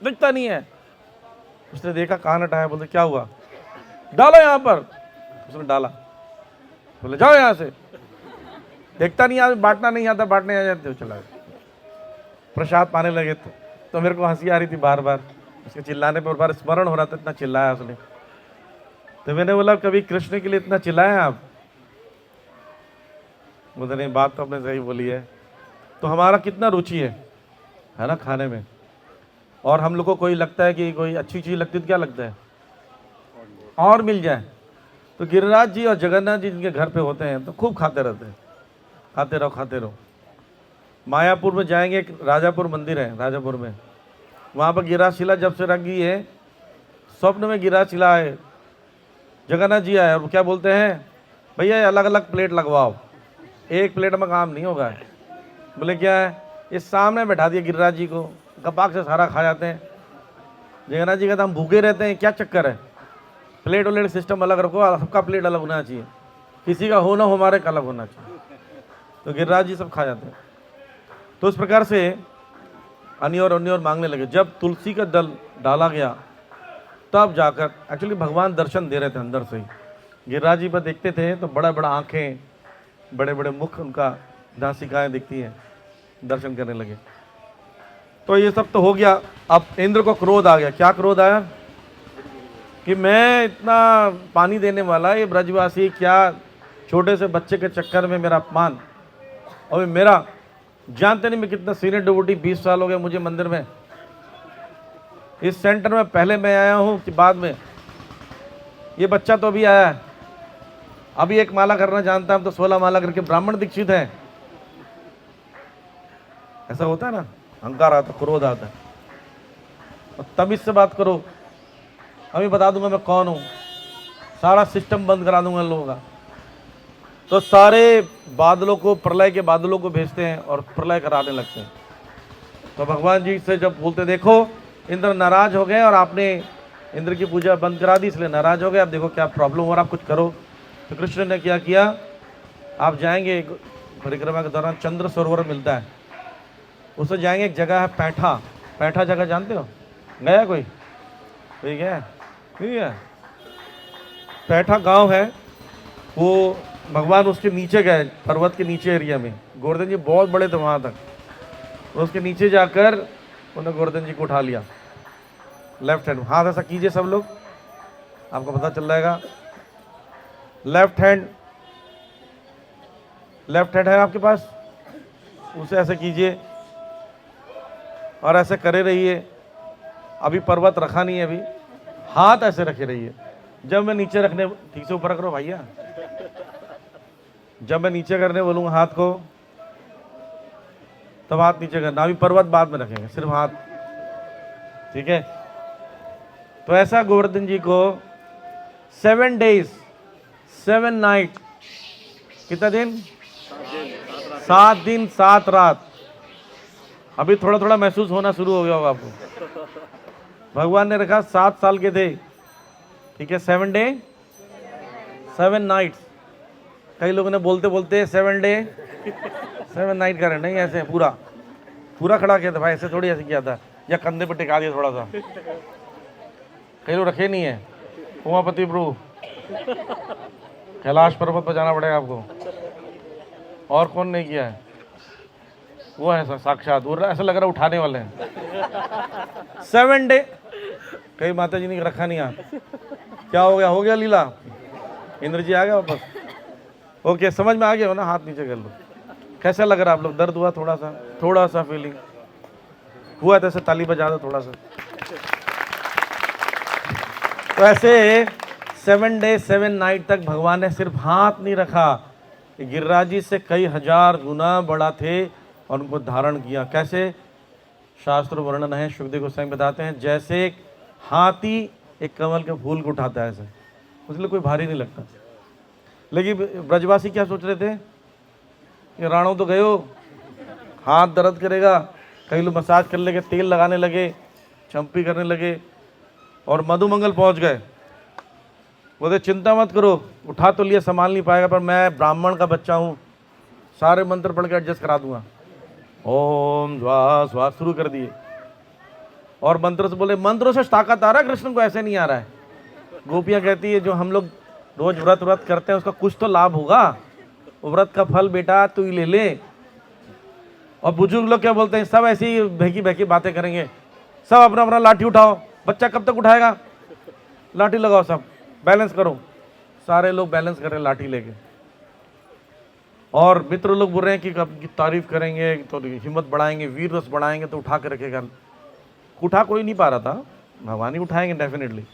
दिखता नहीं है। उसने देखा, कान हटाया, बोले क्या हुआ, डालो यहाँ पर। उसने डाला, बोले जाओ यहाँ से, देखता नहीं आता, बांटना नहीं आता, बांटने आ जाते हो। चला प्रसाद पाने लगे तो मेरे को हंसी आ रही थी बार बार उसके चिल्लाने पर। बार स्मरण हो रहा था, इतना चिल्लाया उसने। तो मैंने बोला कभी कृष्ण के लिए इतना चिल्लाया आप? बोले नहीं, बात तो आपने सही बोली है। तो हमारा कितना रुचि है ना खाने में। और हम लोग को कोई लगता है कि कोई अच्छी चीज़ लगती है तो क्या लगता है, और मिल जाए। तो गिरिराज जी और जगन्नाथ जी जिनके घर पे होते हैं तो खूब खाते रहते हैं, खाते रहो खाते रहो। मायापुर में जाएंगे, एक राजापुर मंदिर है राजापुर में, वहाँ पर गिरिराज शिला जब से रख गई है, स्वप्न में गिरिराज शिला आए, जगन्नाथ जी आए, और क्या बोलते हैं, भैया अलग अलग प्लेट लगवाओ, एक प्लेट में काम नहीं होगा। बोले क्या है, इस सामने बैठा दिया गिरिराज जी को, कपाक से सारा खा जाते हैं। जगन्नाथ जी कहते हम भूखे रहते हैं, क्या चक्कर है, प्लेट वलेट सिस्टम अलग रखो, सबका प्लेट अलग होना चाहिए, किसी का हो ना हो हमारे का अलग होना चाहिए। तो गिरिराज जी सब खा जाते हैं। तो इस प्रकार से अन्योर मांगने लगे। जब तुलसी का दल डाला गया तब जाकर एक्चुअली भगवान दर्शन दे रहे थे अंदर से ही। गिरिराज जी पर देखते थे तो बड़ा बड़ा आँखें, बड़े बड़े मुख, उनका नासिकाएँ दिखती हैं, दर्शन करने लगे। तो ये सब तो हो गया। अब इंद्र को क्रोध आ गया। क्या क्रोध आया कि मैं इतना पानी देने वाला, ये ब्रजवासी क्या छोटे से बच्चे के चक्कर में मेरा अपमान, और मेरा जानते नहीं मैं कितना सीनियर डिवोटी, 20 साल हो गए मुझे मंदिर में, इस सेंटर में पहले मैं आया हूँ कि बाद में, ये बच्चा तो अभी आया है, अभी एक माला करना जानता है, हम तो 16 माला करके ब्राह्मण दीक्षित है। ऐसा होता है ना, अहंकार आता, क्रोध आता है। और तब इससे बात करो, अभी बता दूंगा मैं कौन हूँ, सारा सिस्टम बंद करा दूंगा लोगों का। तो सारे बादलों को, प्रलय के बादलों को भेजते हैं और प्रलय कराने लगते हैं। तो भगवान जी से जब बोलते देखो इंद्र नाराज हो गए और आपने इंद्र की पूजा बंद करा दी, इसलिए नाराज हो गए, अब देखो क्या प्रॉब्लम हो रहा, आप कुछ करो। तो कृष्ण ने क्या किया, आप जाएंगे परिक्रमा के दौरान चंद्र सरोवर मिलता है, उससे जाएंगे, एक जगह है पैठा। पैठा जगह जानते हो, गया कोई? ठीक है, ठीक है। पैठा गांव है, वो भगवान उसके नीचे गए, पर्वत के नीचे एरिया में। गोवर्धन जी बहुत बड़े थे वहाँ तक, तो उसके नीचे जाकर उन्होंने गोवर्धन जी को उठा लिया। लेफ्ट हैंड, हाथ ऐसा कीजिए सब लोग, आपको पता चल जाएगा। लेफ्ट हैंड, लेफ्ट हैंड है आपके पास, उसे ऐसे कीजिए और ऐसे करे रहिए। अभी पर्वत रखा नहीं है, अभी हाथ ऐसे रखे रहिए। जब मैं नीचे रखने, ठीक से ऊपर करो भैया, जब मैं नीचे करने बोलूँगा हाथ को, तब हाथ नीचे करना। अभी पर्वत बाद में रखेंगे, सिर्फ हाथ, ठीक है। तो ऐसा गोवर्धन जी को 7 days 7 night, कितना दिन? 7 दिन 7 रात। अभी थोड़ा थोड़ा महसूस होना शुरू हो गया होगा आपको। भगवान ने रखा 7 साल के थे, ठीक है। 7 day 7 nights। कई लोगों ने बोलते बोलते 7 day 7 night कर, नहीं ऐसे पूरा पूरा खड़ा किया था भाई, ऐसे थोड़ी ऐसे किया था, या कंधे पर टिका दिया थोड़ा सा। कई लोग रखे नहीं है। उमापति प्रभु, कैलाश पर्वत पर जाना पड़ेगा आपको। और कौन नहीं किया है? वो है साक्षात, वो ऐसा लग रहा है उठाने वाले हैं। 7 day, कई माता जी ने रखा नहीं हाथ। क्या हो गया? हो गया लीला, इंद्र जी आ गया वापस। ओके, समझ में आ गया हो ना? हाथ नीचे कर लो। कैसा लग रहा है आप लोग? दर्द हुआ थोड़ा सा फीलिंग हुआ? तो ऐसे ताली बजा दो थोड़ा सा। तो ऐसे 7 day 7 night तक भगवान ने सिर्फ हाथ नहीं रखा, गिरिराज जी से कई हजार गुना बड़ा थे और उनको धारण किया। कैसे? शास्त्र वर्णन है, शुकदेव गोस्वामी बताते हैं, जैसे एक हाथी एक कमल के फूल को उठाता है ऐसे, उसके लिए कोई भारी नहीं लगता। लेकिन ब्रजवासी क्या सोच रहे थे? ये राणो तो गयो, हाथ दर्द करेगा। कई लोग मसाज करने लगे, तेल लगाने लगे, चंपी करने लगे, और मधुमंगल पहुंच गए। बोले चिंता मत करो, उठा तो लिया, संभाल नहीं पाएगा, पर मैं ब्राह्मण का बच्चा हूँ, सारे मंत्र पढ़ के एडजस्ट करा दूंगा। ओम स्वाहा स्वाहा शुरू कर दिए, और मंत्र से बोले, मंत्रों से ताकत आ रहा है, कृष्ण को ऐसे नहीं आ रहा है। गोपियाँ कहती है, जो हम लोग रोज व्रत करते हैं उसका कुछ तो लाभ होगा, वो व्रत का फल बेटा तू ही ले ले। और बुजुर्ग लोग क्या बोलते हैं? सब ऐसी ही बहकी बहकी बातें करेंगे, सब अपना अपना लाठी उठाओ। बच्चा कब तक उठाएगा? लाठी लगाओ, सब बैलेंस करो। सारे लोग बैलेंस कर रहे हैं लाठी लेके, और मित्र लोग बोल रहे हैं कि कब तारीफ करेंगे तो हिम्मत बढ़ाएंगे, वीर रस बढ़ाएंगे तो उठा के रखेगा। उठा कोई नहीं पा रहा था, भगवान ही उठाएंगे डेफिनेटली।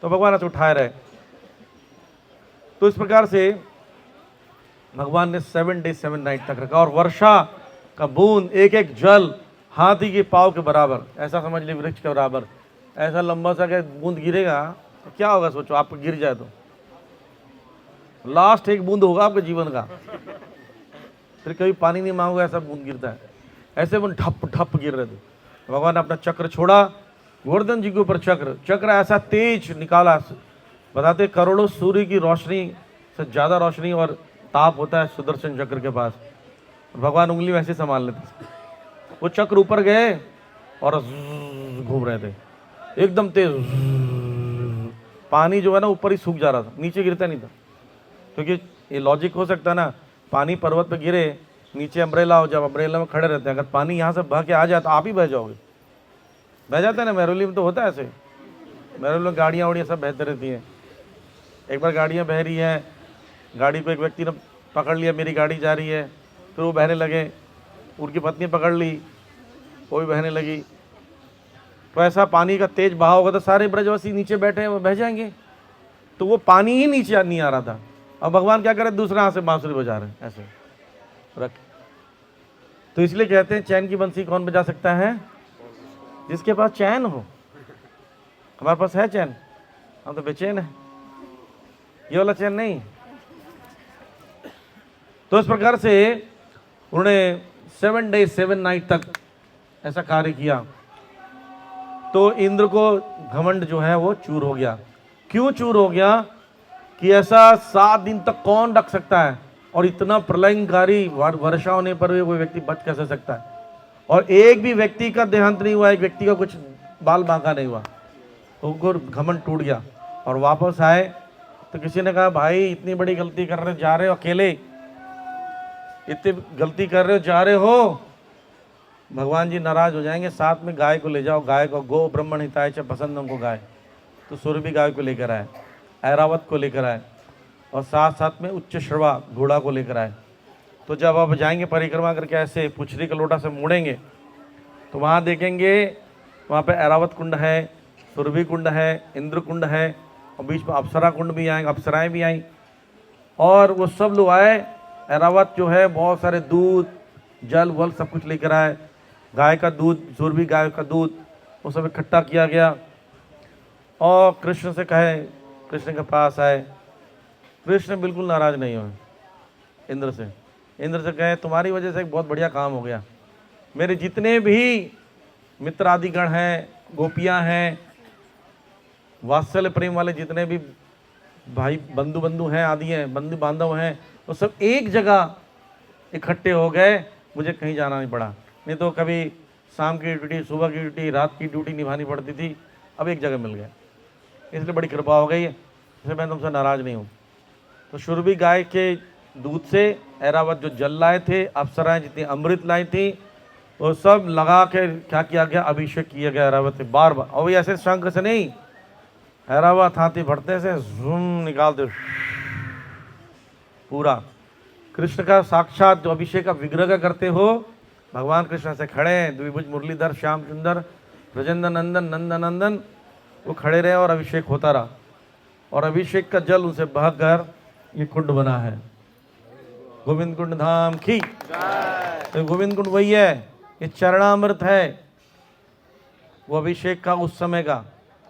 तो भगवान ऐसे उठाए रहे। तो इस प्रकार से भगवान ने 7 day 7 night तक रखा, और वर्षा का बूंद, एक एक जल हाथी के पाँव के बराबर, ऐसा समझ लीजिए वृक्ष के बराबर, ऐसा लंबा सा कि बूंद गिरेगा तो क्या होगा? सोचो, आप गिर जाए तो लास्ट एक बूंद होगा आपके जीवन का, फिर कभी पानी नहीं मांगोगे, ऐसा बूंद गिरता है। ऐसे बूंद ठप ठप गिर रहे थे। भगवान ने अपना चक्र छोड़ा, गोवर्धन जी के ऊपर चक्र ऐसा तेज निकाला, बताते करोड़ों सूर्य की रोशनी से ज़्यादा रोशनी और ताप होता है सुदर्शन चक्र के पास। भगवान उंगली वैसे संभाल लेते। वो चक्र ऊपर गए और घूम रहे थे एकदम तेज। पानी जो है ना ऊपर ही सूख जा रहा था, नीचे गिरता नहीं था, क्योंकि ये लॉजिक हो सकता है ना, पानी पर्वत पे गिरे, नीचे अम्ब्रेला हो, जब अम्ब्रेला में खड़े रहते हैं, अगर पानी यहाँ से बह के आ जाए तो आप ही बह जाओगे। बह जाते हैं ना, महरौली में तो होता है ऐसे। महरौली में गाड़ियाँ वाड़ियाँ सब बहते रहती हैं। एक बार गाड़ियाँ बह रही हैं, गाड़ी को एक व्यक्ति ने पकड़ लिया, मेरी गाड़ी जा रही है, फिर वो बहने लगे, उनकी पत्नी पकड़ ली, वो भी बहने लगी। तो ऐसा पानी का तेज बहाव होगा तो सारे ब्रजवासी नीचे बैठे हैं, वो बह जाएंगे। तो वो पानी ही नीचे नहीं आ रहा था। अब भगवान क्या करे? दूसरा हाथ से बांसुरी बजा रहे हैं ऐसे रख। तो इसलिए कहते हैं चैन की बंसी कौन बजा सकता है? जिसके पास चैन हो। हमारे पास है चैन, हम तो बेचैन है, ये वाला चैन नहीं। तो इस प्रकार से उन्होंने 7 day 7 night तक ऐसा कार्य किया। तो इंद्र को घमंड जो है वो चूर हो गया। क्यों चूर हो गया? कि ऐसा 7 दिन तक कौन रख सकता है, और इतना प्रलयंकारी वर्षा होने पर भी कोई व्यक्ति बच कैसे सकता है। और एक भी व्यक्ति का देहांत नहीं हुआ, एक व्यक्ति का कुछ बाल बांका नहीं हुआ, उनको घमंड टूट गया और वापस आए तो किसी ने कहा भाई इतनी बड़ी गलती कर रहे जा रहे हो अकेले, इतनी गलती कर रहे हो जा रहे हो, भगवान जी नाराज हो जाएंगे, साथ में गाय को ले जाओ, गाय को गो ब्राह्मण हिताय च पसंद हमको गाय, तो सुरभि गाय को लेकर आए, ऐरावत को लेकर आए और साथ साथ में उच्च श्रवा घोड़ा को लेकर आए। तो जब आप जाएंगे परिक्रमा करके ऐसे पुछरी का लोटा से मुड़ेंगे तो वहाँ देखेंगे वहाँ पे ऐरावत कुंड है, सुरभि कुंड है, इंद्र कुंड है और बीच में अप्सरा कुंड भी आए, अप्सराएं भी आई और वो सब लोग आए। ऐरावत जो है बहुत सारे दूध जल वल सब कुछ लेकर आए, गाय का दूध, सुरभि गाय का दूध, वो सब इकट्ठा किया गया और कृष्ण से कहे, कृष्ण के पास आए। कृष्ण बिल्कुल नाराज नहीं हुए इंद्र से। इंद्र से कहे तुम्हारी वजह से एक बहुत बढ़िया काम हो गया, मेरे जितने भी मित्र आदिगण हैं, गोपियां हैं, वात्सल्य प्रेम वाले जितने भी भाई बंधु हैं आदि हैं, बंधु बांधव हैं, वो सब एक जगह इकट्ठे हो गए, मुझे कहीं जाना नहीं पड़ा। नहीं तो कभी शाम की ड्यूटी, सुबह की ड्यूटी, रात की ड्यूटी निभानी पड़ती थी, अब एक जगह मिल गए, इसलिए बड़ी कृपा हो गई है, इसलिए मैं तुमसे नाराज़ नहीं हूँ। तो सुरभि गाय के दूध से ऐरावत जो जल लाए थे, अप्सराएं जितनी अमृत लाई थी, वो सब लगा के क्या किया गया, अभिषेक किया गया ऐरावत से बार बार। और ऐसे शंख से नहीं, ऐरावत हाथी भरते से झूम निकालते पूरा। कृष्ण का साक्षात जो अभिषेक का विग्रह का करते हो, भगवान कृष्ण से खड़े हैं, द्विभुज मुरलीधर श्याम सुंदर ब्रजेंद्र नंदन नंदनंदन, वो खड़े रहे और अभिषेक होता रहा और अभिषेक का जल उनसे बहकर ये कुंड बना है। गोविंद कुंड धाम की तो गोविंद कुंड वही है, ये चरणामृत है, वो अभिषेक का उस समय का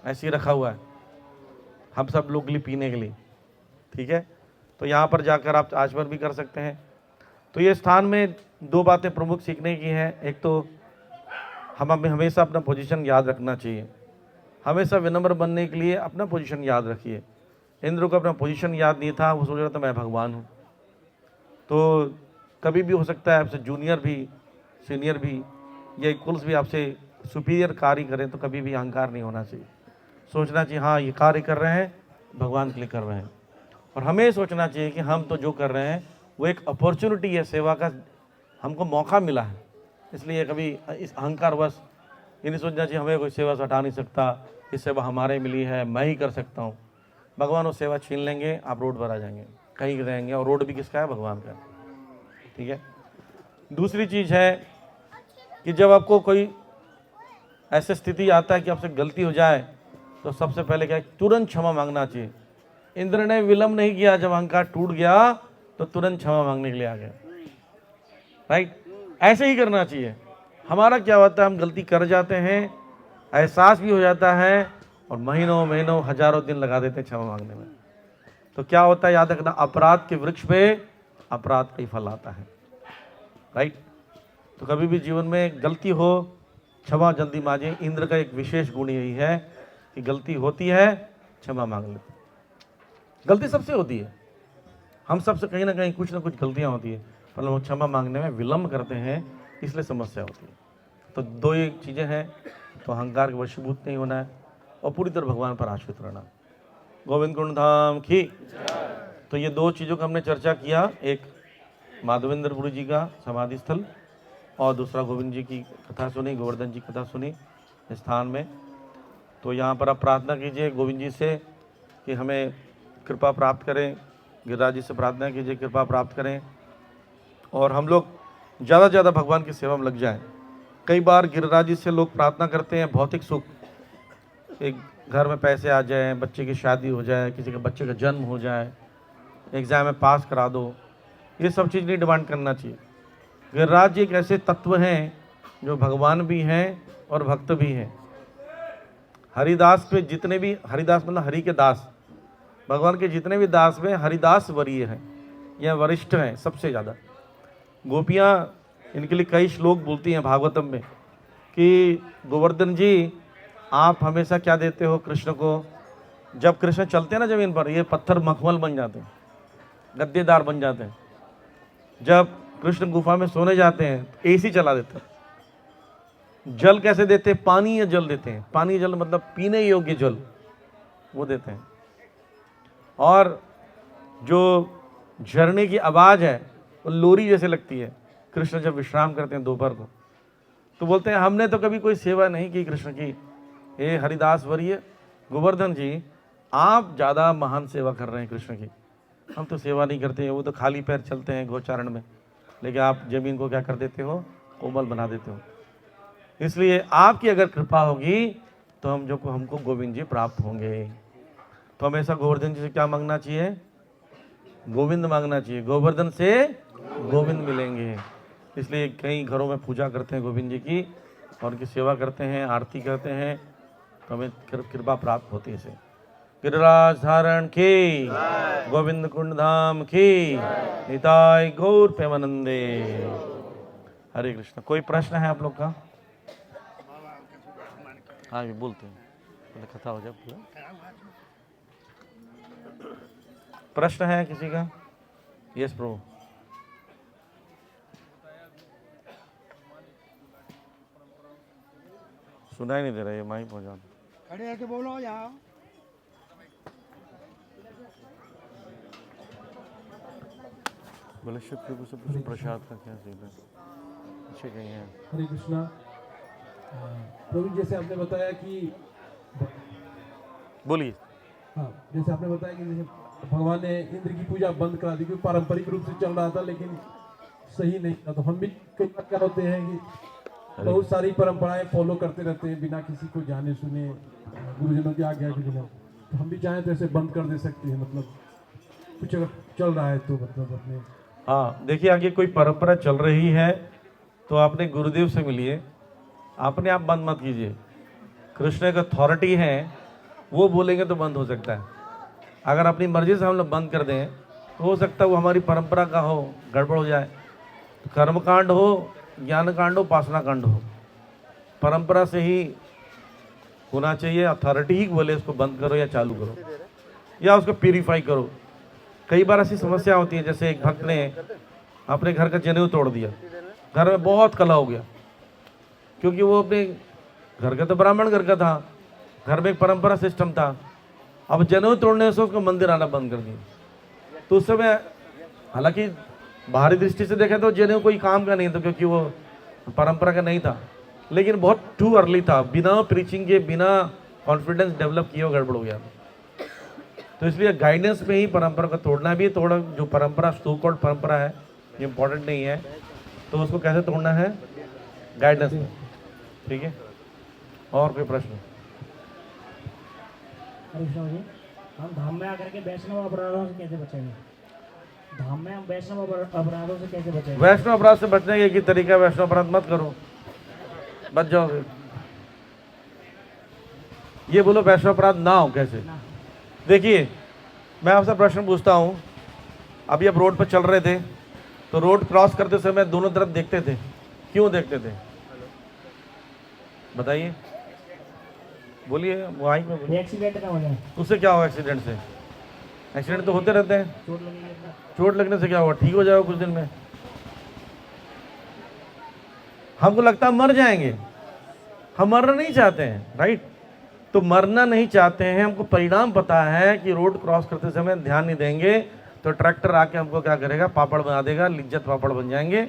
ऐसे ही रखा हुआ है हम सब लोग के लिए पीने के लिए, ठीक है। तो यहाँ पर जाकर आप आचमन भी कर सकते हैं। तो ये स्थान में दो बातें प्रमुख सीखने की हैं। एक तो हमें हमेशा अपना पोजीशन याद रखना चाहिए, हमेशा विनम्र बनने के लिए अपना पोजीशन याद रखिए। इंद्र को अपना पोजीशन याद नहीं था, वो सोच रहा था मैं भगवान हूँ। तो कभी भी हो सकता है आपसे जूनियर भी, सीनियर भी या इक्वल्स भी आपसे सुपीरियर कार्य करें तो कभी भी अहंकार नहीं होना चाहिए। सोचना चाहिए हाँ ये कार्य कर रहे हैं भगवान के लिए कर रहे हैं, और हमें सोचना चाहिए कि हम तो जो कर रहे हैं वो एक अपॉर्चुनिटी है, सेवा का हमको मौका मिला है, इसलिए कभी इस अहंकार वश ये नहीं सोचना चाहिए हमें कोई सेवा से हटा नहीं सकता, ये सेवा हमारे मिली है मैं ही कर सकता हूँ। भगवान वो सेवा छीन लेंगे, आप रोड पर आ जाएंगे, कहीं रहेंगे, और रोड भी किसका है, भगवान का, ठीक है। दूसरी चीज़ है कि जब आपको कोई ऐसी स्थिति आता है कि आपसे गलती हो जाए तो सबसे पहले क्या है, तुरंत क्षमा मांगना चाहिए। इंद्र ने विलंब नहीं किया, जब अहंकार टूट गया तो तुरंत क्षमा मांगने के लिए आ गया, राइट। ऐसे ही करना चाहिए। हमारा क्या होता है, हम गलती कर जाते हैं, एहसास भी हो जाता है और महीनों महीनों हजारों दिन लगा देते हैं क्षमा मांगने में। तो क्या होता है, याद रखना, अपराध के वृक्ष पे अपराध का ही फल आता है, राइट। तो कभी भी जीवन में गलती हो, क्षमा जल्दी मांगे। इंद्र का एक विशेष गुण यही है कि गलती होती है क्षमा मांग लेते। गलती सबसे होती है, हम सबसे कहीं ना कहीं कुछ ना कुछ गलतियां होती है, पर हम क्षमा मांगने में विलंब करते हैं, इसलिए समस्या होती है। तो दो ही चीज़ें हैं, तो अहंकार के वशीभूत नहीं होना है और पूरी तरह भगवान पर आश्रित रहना। गोविंद कुंड धाम की। तो ये दो चीज़ों का हमने चर्चा किया, एक माधवेंद्र पुरी जी का समाधि स्थल और दूसरा गोविंद जी की कथा सुनी, गोवर्धन जी की कथा सुनी स्थान में। तो यहाँ पर आप प्रार्थना कीजिए गोविंद जी से कि हमें कृपा प्राप्त करें, गिरिराज जी से प्रार्थना कीजिए कृपा प्राप्त करें और हम लोग ज़्यादा से ज़्यादा भगवान की सेवा में लग जाएं। कई बार गिरिराज जी से लोग प्रार्थना करते हैं भौतिक सुख, एक घर में पैसे आ जाए, बच्चे की शादी हो जाए, किसी के बच्चे का जन्म हो जाए, एग्ज़ाम में पास करा दो, ये सब चीज़ नहीं डिमांड करना चाहिए। गिरिराज जी एक ऐसे तत्व हैं जो भगवान भी हैं और भक्त भी हैं। हरिदास पे जितने भी, हरिदास मतलब हरि के दास, भगवान के जितने भी दास में हरिदास वरीय हैं या वरिष्ठ हैं सबसे ज़्यादा। गोपियाँ इनके लिए कई श्लोक बोलती हैं भागवतम में कि गोवर्धन जी आप हमेशा क्या देते हो कृष्ण को। जब कृष्ण चलते हैं ना जमीन पर, ये पत्थर मखमल बन जाते हैं, गद्देदार बन जाते हैं। जब कृष्ण गुफा में सोने जाते हैं तो एसी चला देते हैं, जल कैसे देते हैं? पानी या जल देते हैं। पानी जल मतलब पीने योग्य जल वो देते हैं। और जो झरने की आवाज़ है वो लोरी जैसे लगती है कृष्ण जब विश्राम करते हैं दोपहर को। तो बोलते हैं हमने तो कभी कोई सेवा नहीं की कृष्ण की। हे हरिदास वर्य, गोवर्धन जी, आप ज़्यादा महान सेवा कर रहे हैं कृष्ण की। हम तो सेवा नहीं करते हैं, वो तो खाली पैर चलते हैं गोचारण में, लेकिन आप जमीन को क्या कर देते हो? कोमल बना देते हो। इसलिए आपकी अगर कृपा होगी तो हमको गोविंद जी प्राप्त होंगे। तो हमेशा गोवर्धन जी से क्या मांगना चाहिए? गोविंद मांगना चाहिए। गोवर्धन से गोविंद मिलेंगे। इसलिए कई घरों में पूजा करते हैं गोविंद जी की और उनकी सेवा करते हैं, आरती करते हैं, तो हमें कृपा प्राप्त होती है इसे। गिरिराज धारण की, गोविंद कुंड धाम की, निताय गौर प्रेमानंदे। हरे कृष्ण। कोई प्रश्न है आप लोग का? हाँ ये बोलते हैं, पहले कथा हो जाए पूरा। प्रश्न है किसी का? यस प्रभु। सुनाई नहीं दे रहा, ये माइक पहुंचा दो। खड़े आके बोलो यहाँ। बोले शिव के कुछ प्रसाद का क्या सीन है? अच्छे कहीं है। हरे कृष्णा। प्रवीण, जैसे आपने बताया कि बोलिए। हाँ, जैसे आपने बताया कि जैसे भगवान ने इंद्र की पूजा बंद करा दी क्योंकि पारंपरिक रूप से चल रहा था, लेकिन सही नहीं था। तो हम भी कई बार क्या होते हैं कि बहुत सारी परंपराएं फॉलो करते रहते हैं बिना किसी को जाने सुने, गुरुजनों की आज्ञा के बिना। तो हम भी चाहें तो ऐसे बंद कर दे सकते हैं, मतलब कुछ अगर चल रहा है तो मतलब अपने। हाँ देखिए, आगे कोई परंपरा चल रही है तो आपने गुरुदेव से मिलिए, आपने आप बंद मत कीजिए। कृष्ण एक अथॉरिटी है, वो बोलेंगे तो बंद हो सकता है। अगर अपनी मर्जी से हम लोग बंद कर दें तो हो सकता है वो हमारी परंपरा का हो, गड़बड़ हो जाए। तो कर्मकांड हो, ज्ञान कांड हो, उपासना कांड हो, परंपरा से ही होना चाहिए। अथॉरिटी ही बोले इसको बंद करो या चालू करो या उसको प्यूरीफाई करो। कई बार ऐसी समस्या होती है, जैसे एक भक्त ने अपने घर का जनेऊ तोड़ दिया, घर में बहुत कलह हो गया, क्योंकि वो अपने घर का तो ब्राह्मण घर का था, घर में एक परंपरा सिस्टम था। अब जनेऊ तोड़ने से उसको मंदिर आना बंद कर दिया। तो उस समय हालांकि बाहरी दृष्टि से देखा तो जनेऊ कोई काम का नहीं था, क्योंकि वो परंपरा का नहीं था, लेकिन बहुत टू अर्ली था। बिना प्रीचिंग के, बिना कॉन्फिडेंस डेवलप किए वो गड़बड़ हो गया। तो इसलिए गाइडेंस में ही परंपरा को तोड़ना भी थोड़ा, जो परंपरा सो कॉल्ड परंपरा है ये इम्पोर्टेंट नहीं है, तो उसको कैसे तोड़ना है? गाइडेंस में। ठीक है, और कोई प्रश्न? हरे कृष्ण जी, हम धाम में आकर के वैष्णव अपराधों से कैसे बचेंगे? धाम में हम वैष्णव अपराधों से कैसे बचेंगे? वैष्णव अपराध से बचने का एक ही तरीका, वैष्णव अपराध मत करो, बच जाओगे। ये बोलो वैष्णव अपराध ना हो कैसे? देखिए, मैं आपसे प्रश्न पूछता हूँ। अभी आप रोड पर चल रहे थे तो रोड क्रॉस करते समय दोनों तरफ देखते थे, क्यों देखते थे? बताइए, बोलिए, माइक में बोलिए। एक्सीडेंट ना हो जाए। उससे क्या होगा? एक्सीडेंट से? एक्सीडेंट तो होते रहते हैं। चोट लगेगी ना। चोट लगने से क्या होगा? ठीक हो जाएगा कुछ दिन में। हमको लगता है मर जाएंगे, हम मरना नहीं चाहते हैं, राइट? तो मरना नहीं चाहते हैं, हमको परिणाम पता है कि रोड क्रॉस करते समय ध्यान नहीं देंगे तो ट्रैक्टर आके हमको क्या करेगा? पापड़ बना देगा, लिज्जत पापड़ बन जाएंगे।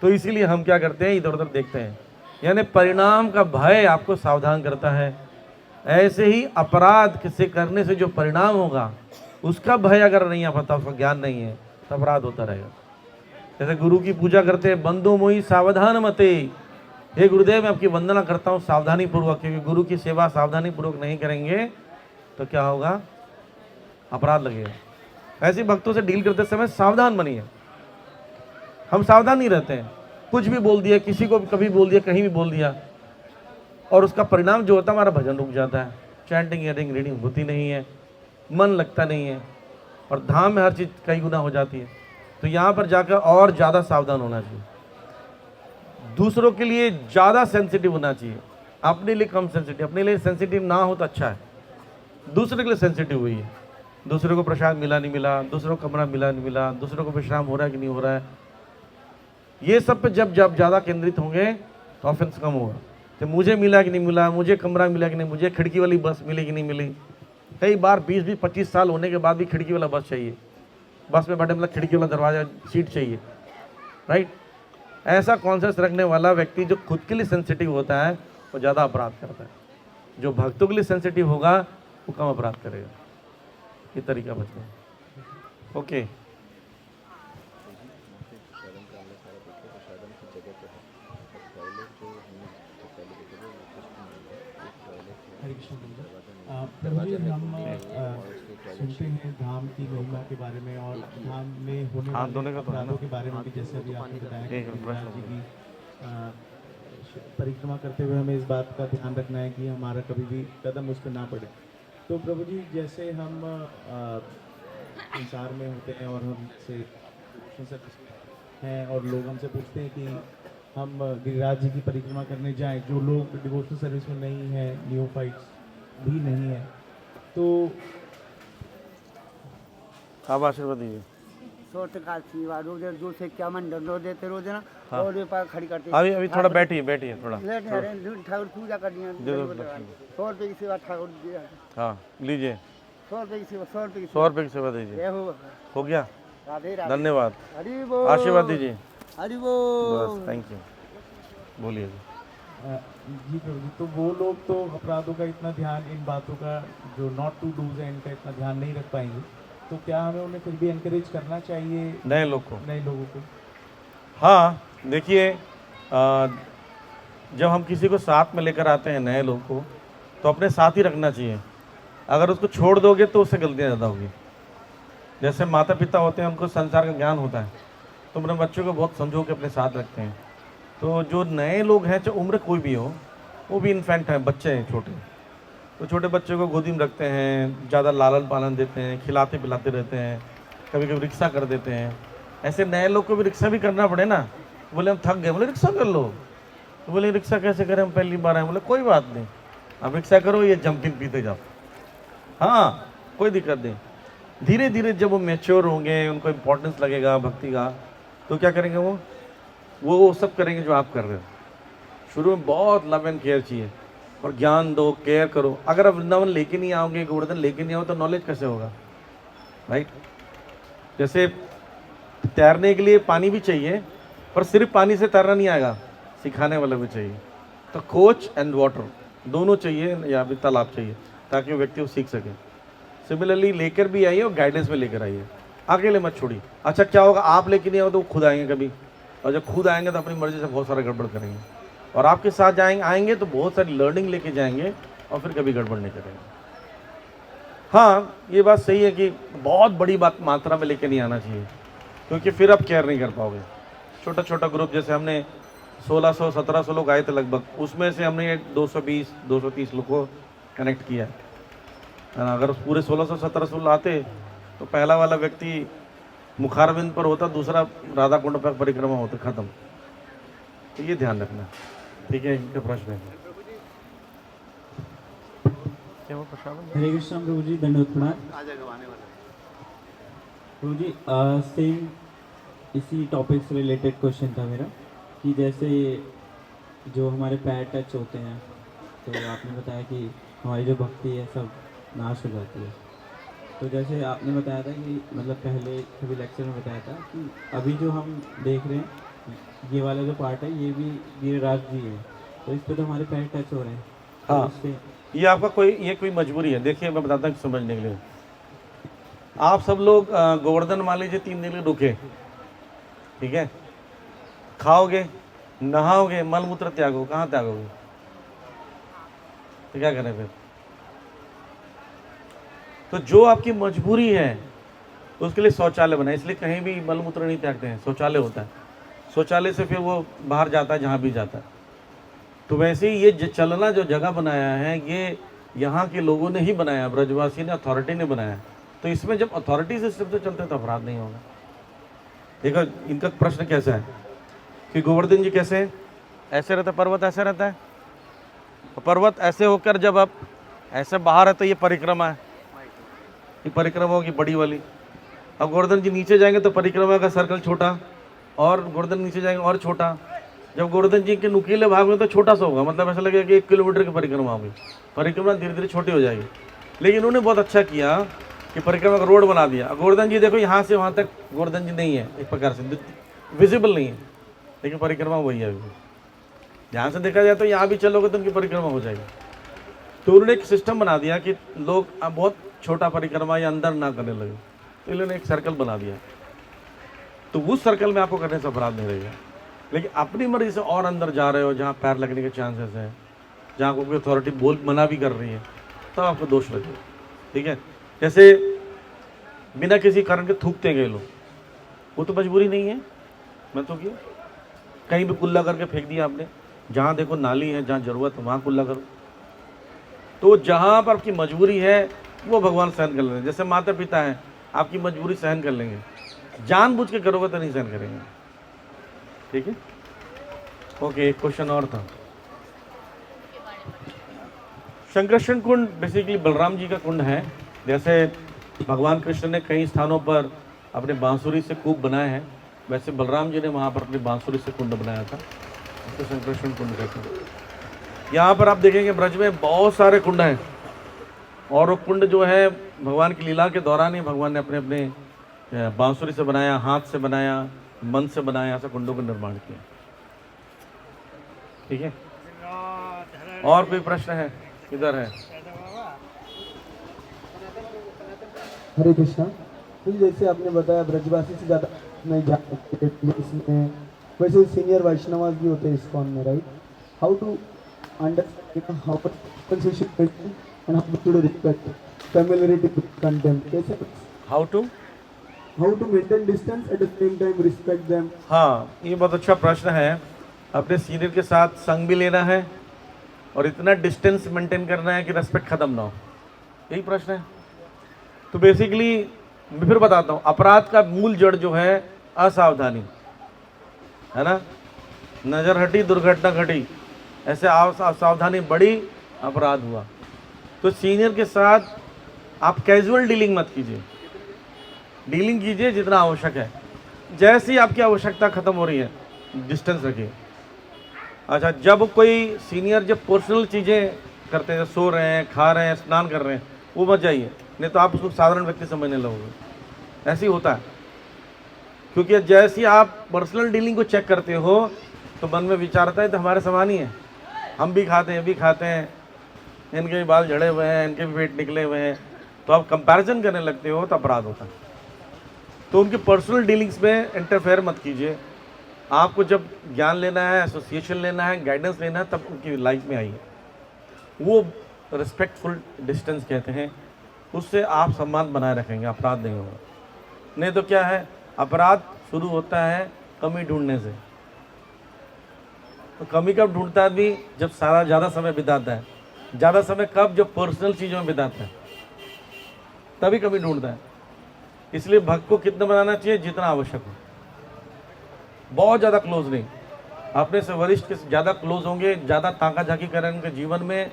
तो इसीलिए हम क्या करते हैं? इधर उधर देखते हैं। यानी परिणाम का भय आपको सावधान करता है। ऐसे ही अपराध से करने से जो परिणाम होगा उसका भय अगर नहीं आ पाता, उसका ज्ञान नहीं है, तो अपराध होता रहेगा। जैसे गुरु की पूजा करते हैं, बंदो मोहि सावधान मते, हे गुरुदेव मैं आपकी वंदना करता हूँ सावधानी पूर्वक, क्योंकि गुरु की सेवा सावधानी पूर्वक नहीं करेंगे तो क्या होगा? अपराध लगेगा। ऐसे भक्तों से डील करते समय सावधान बनिए। हम सावधान नहीं रहते हैं, कुछ भी बोल दिया, किसी को कभी बोल दिया, कहीं भी बोल दिया, और उसका परिणाम जो होता है हमारा भजन रुक जाता है, चैंटिंग हीयरिंग रीडिंग होती नहीं है, मन लगता नहीं है, और धाम में हर चीज़ कई गुना हो जाती है। तो यहाँ पर जाकर और ज़्यादा सावधान होना चाहिए, दूसरों के लिए ज़्यादा सेंसिटिव होना चाहिए, अपने लिए कम सेंसिटिव। अपने लिए सेंसिटिव ना हो तो अच्छा है, दूसरे के लिए सेंसिटिव हुई है। दूसरे को प्रसाद मिला नहीं मिला, दूसरों को कमरा मिला नहीं मिला, दूसरों को विश्राम हो रहा है कि नहीं हो रहा है, ये सब पे जब ज़्यादा केंद्रित होंगे तो ऑफेंस कम होगा। तो मुझे मिला कि नहीं मिला, मुझे कमरा मिला कि नहीं, मुझे खिड़की वाली बस मिली कि नहीं मिली। कई बार 20-25 साल होने के बाद भी खिड़की वाला बस चाहिए, बस में बैठे मतलब खिड़की वाला दरवाजा सीट चाहिए, राइट। ऐसा कॉन्शियस रखने वाला व्यक्ति जो खुद के लिए सेंसिटिव होता है वो ज़्यादा अपराध करता है, जो भक्तों के लिए सेंसिटिव होगा वो कम अपराध करेगा। ये तरीका बचना। ओके, हरे कृष्ण प्रभु जी। हम सुनते हैं धाम की महिमा के बारे में और धाम में होने वाले अपराधों के बारे में भी, जैसे अभी आपने बताया कि गिरिराज जी की परिक्रमा करते हुए हमें इस बात का ध्यान रखना है कि हमारा कभी भी कदम उस पर ना पड़े। तो प्रभु जी, जैसे हम संसार में होते हैं और हम से हैं और लोग हमसे पूछते हैं कि हम गिरिराज जी की परिक्रमा करने जाएं, जो लोग डिवोशनल सर्विस में नहीं हैं, नियोफाइट्स भी नहीं है, तो आप आशीर्वाद दीजिए। सोच का आशीर्वाद रोज दूर से क्या मन दो देते रोज ना, और ये पास खड़ी करते अभी थोड़ा बैठिए थोड़ा। लेट नहीं रहे, ठाकुर पूजा करनी है। 100 रुपये की सेवा ठाकुर दिया। हाँ लीजिए, 100 रुपये की सेवा, 100 रुपये की 100 रुपये की सेवा दीजिए। सेवा। हो गया, राधे राधे। धन्यवाद। हरि बोल। आशीर्वाद दीजिए हरि बोल। बस, थैंक यू। बोलिए जी प्रभु जी, तो वो लोग तो अपराधों का इतना ध्यान, इन बातों का जो नॉट टू डूज है इनका इतना ध्यान नहीं रख पाएंगे, तो क्या हमें उन्हें फिर भी एनकरेज करना चाहिए नए लोग को? नए लोगों को? हाँ देखिए, जब हम किसी को साथ में लेकर आते हैं नए लोग को, तो अपने साथ ही रखना चाहिए। अगर उसको छोड़ दोगे तो उससे गलतियाँ ज़्यादा होगी। जैसे माता पिता होते हैं, उनको संसार का ज्ञान होता है, तो अपने बच्चों को बहुत समझो के अपने साथ रखते हैं। तो जो नए लोग हैं, चाहे उम्र कोई भी हो, वो भी इन्फेंट हैं, बच्चे हैं छोटे, तो छोटे बच्चों को गोदी में रखते हैं, ज़्यादा लालन पालन देते हैं, खिलाते पिलाते रहते हैं, कभी कभी रिक्शा कर देते हैं। ऐसे नए लोग को भी रिक्शा भी करना पड़े ना, बोले हम थक गए, बोले रिक्शा कर लो, तो बोले रिक्शा कैसे करें, हम पहली बार आए। बोले कोई बात नहीं, आप रिक्शा करो, ये जंपिंग पीते जाओ, हाँ कोई दिक्कत नहीं। धीरे धीरे जब वो मैच्योर होंगे, उनको इम्पोर्टेंस लगेगा भक्ति का, तो क्या करेंगे वो सब करेंगे जो आप कर रहे हो। शुरू में बहुत लव एंड केयर चाहिए और ज्ञान दो, केयर करो। अगर आप वृंदावन लेके नहीं आओगे, गोवर्धन लेके नहीं आओ, तो नॉलेज कैसे होगा, राइट। जैसे तैरने के लिए पानी भी चाहिए, पर सिर्फ पानी से तैरना नहीं आएगा, सिखाने वाला भी चाहिए। तो कोच एंड वाटर दोनों चाहिए, या भी तालाब चाहिए, ताकि वो व्यक्ति वो सीख सके। सिमिलरली लेकर भी आइए और गाइडेंस में लेकर आइए, अकेले मत छोड़िए। अच्छा क्या होगा, आप लेके नहीं आओ तो वो खुद आएंगे कभी, और जब खुद आएंगे तो अपनी मर्जी से बहुत सारा गड़बड़ करेंगे, और आपके साथ आएंगे तो बहुत सारी लर्निंग लेके जाएंगे और फिर कभी गड़बड़ नहीं करेंगे। हाँ ये बात सही है कि बहुत बड़ी बात मात्रा में लेके नहीं आना चाहिए, क्योंकि फिर आप केयर नहीं कर पाओगे। छोटा छोटा ग्रुप, जैसे हमने 1600-1700 लोग आए थे लगभग, उसमें से हमने 220-230 लोग को कनेक्ट किया है ना। अगर पूरे 1600-1700 आते तो पहला वाला व्यक्ति मुखारविंद पर होता, दूसरा राधा कुंड पर परिक्रमा होता, खत्म। तो ये ध्यान रखना, ठीक है। इनके प्रश्न है क्या वो प्रश्न? हरे कृष्ण प्रभु जी, दंडवत प्रणाम। प्रभु जी सेम इसी टॉपिक से रिलेटेड क्वेश्चन था मेरा, कि जैसे जो हमारे पैर टच होते हैं, तो आपने बताया कि हमारी जो भक्ति है सब नाश हो जाती है। तो जैसे आपने बताया था कि मतलब पहले कभी लेक्चर में बताया था कि अभी जो हम देख रहे हैं, ये वाला जो पार्ट है ये भी गिरिराज जी है, तो इस पे तो हमारे पैर टच हो रहे हैं। तो हाँ इससे ये आपका कोई मजबूरी है। देखिए मैं बताता हूँ समझने के लिए। आप सब लोग गोवर्धन मान लीजिए 3 दिन के लिए रुके, ठीक है, खाओगे, नहाओगे, मल मूत्र त्यागो, कहाँ त्यागोगे? तो क्या करें फिर? तो जो आपकी मजबूरी है उसके लिए शौचालय बनाए, इसलिए कहीं भी मल मूत्र नहीं त्यागते हैं, शौचालय होता है। शौचालय से फिर वो बाहर जाता है जहाँ भी जाता है। तो वैसे ही ये चलना जो जगह बनाया है, ये यहाँ के लोगों ने ही बनाया, ब्रजवासी ने, अथॉरिटी ने बनाया। तो इसमें जब अथॉरिटी सिस्टम से चलते तो अपराध नहीं होगा। देखो इनका प्रश्न कैसा है कि गोवर्धन जी कैसे ऐसे रहता, पर्वत ऐसे रहता है, तो पर्वत ऐसे होकर जब आप ऐसे बाहर है तो ये परिक्रमा है, ये परिक्रमा होगी बड़ी वाली। अब गोवर्धन जी नीचे जाएंगे तो परिक्रमा का सर्कल छोटा, और गोवर्धन नीचे जाएंगे और छोटा। जब गोवर्धन जी के नुकीले भाग में तो छोटा सा होगा, मतलब ऐसा लगेगा कि 1 किलोमीटर की परिक्रमा होगी, परिक्रमा धीरे धीरे छोटी हो जाएगी। लेकिन उन्होंने बहुत अच्छा किया कि परिक्रमा का रोड बना दिया। गोवर्धन जी देखो यहाँ से वहाँ तक गोवर्धन जी नहीं है, एक प्रकार से विजिबल नहीं है, लेकिन परिक्रमा वही है। अभी ध्यान से देखा जाए तो यहाँ भी चलोगे तो उनकी परिक्रमा हो जाएगी। तो उन्होंने एक सिस्टम बना दिया कि लोग अब बहुत छोटा परिक्रमा या अंदर ना करने लगे, तो इन्होंने एक सर्कल बना दिया। तो उस सर्कल में आपको करने से अपराध नहीं रहेगा। लेकिन अपनी मर्जी से और अंदर जा रहे हो जहाँ पैर लगने के चांसेस हैं, जहाँ कोई अथॉरिटी बोल मना भी कर रही है, तब आपको दोष लगेगा। ठीक है, जैसे बिना किसी कारण के थूकते गए लोग, वो तो मजबूरी नहीं है, मैं तो किया कहीं भी कुल्ला करके फेंक दिया आपने, जहाँ देखो नाली है, जहाँ ज़रूरत है वहाँ कुल्ला करो। तो जहाँ पर आपकी मजबूरी है वो भगवान सहन कर लेंगे। जैसे माता पिता हैं, आपकी मजबूरी सहन कर लेंगे, जानबूझ के करोगे तो नहीं सहन करेंगे। ठीक है, ओके। एक क्वेश्चन और था, शंकरषण कुंड बेसिकली बलराम जी का कुंड है। जैसे भगवान कृष्ण ने कई स्थानों पर अपने बांसुरी से कूप बनाए हैं, वैसे बलराम जी ने वहाँ पर अपनी बांसुरी से कुंड बनाया था, इसको शंकरषण कुंड कहते हैं। यहाँ पर आप देखेंगे ब्रज में बहुत सारे कुंड हैं, और वो कुंड जो है भगवान की लीला के दौरान ही भगवान ने अपने अपने बांसुरी से बनाया, हाथ से बनाया, मन से बनाया, ऐसा कुंडों का निर्माण किया। ठीक है, और कोई प्रश्न है? किधर है? हरे कृष्णा। तो जैसे आपने बताया ब्रजवासी से ज़्यादा नहीं जानते इसमें, वैसे सीनियर वैष्णवास भी होते हैं इस्कॉन में, right? How to understand how and how to respect familiarity with content, कैसे how to maintain distance at the same time respect them? हाँ, ये बहुत अच्छा प्रश्न है। अपने सीनियर के साथ संग भी लेना है और इतना डिस्टेंस मेंटेन करना है कि रेस्पेक्ट खत्म ना हो, यही प्रश्न है। तो बेसिकली मैं फिर बताता हूँ, अपराध का मूल जड़ जो है असावधानी है ना, नज़र हटी दुर्घटना घटी, ऐसे असावधानी बढ़ी अपराध हुआ। तो सीनियर के साथ आप कैजुअल डीलिंग मत कीजिए, डीलिंग कीजिए जितना आवश्यक है। जैसे ही आपकी आवश्यकता खत्म हो रही है डिस्टेंस रखिए। अच्छा, जब कोई सीनियर जब पर्सनल चीज़ें करते हैं, सो रहे हैं, खा रहे हैं, स्नान कर रहे हैं, वो मत जाइए, नहीं तो आप उसको साधारण व्यक्ति समझने लगोगे। ऐसे ही होता है, क्योंकि जैसे ही आप पर्सनल डीलिंग को चेक करते हो तो मन में विचार आता है तो हमारे समान ही है, हम भी खाते हैं, ये भी खाते हैं, इनके भी बाल झड़े हुए हैं, इनके भी पेट निकले हुए हैं, तो आप कंपैरिजन करने लगते हो तो अपराध होता है। तो उनकी पर्सनल डीलिंग्स में इंटरफेयर मत कीजिए। आपको जब ज्ञान लेना है, एसोसिएशन लेना है, गाइडेंस लेना है, तब उनकी लाइफ में आइए। वो रिस्पेक्टफुल डिस्टेंस कहते हैं, उससे आप सम्मान बनाए रखेंगे, अपराध नहीं होगा। नहीं तो क्या है, अपराध शुरू होता है कमी ढूंढने से। तो कमी कब ढूंढता है आदमी? जब सारा ज़्यादा समय बिताता है। ज़्यादा समय कब? जब पर्सनल चीज़ों में बिताता है, तभी कमी ढूंढता है। इसलिए भक्त को कितना बनाना चाहिए? जितना आवश्यक हो, बहुत ज़्यादा क्लोज नहीं। अपने से वरिष्ठ के ज़्यादा क्लोज होंगे, ज़्यादा ताका झाकी करें उनके जीवन में,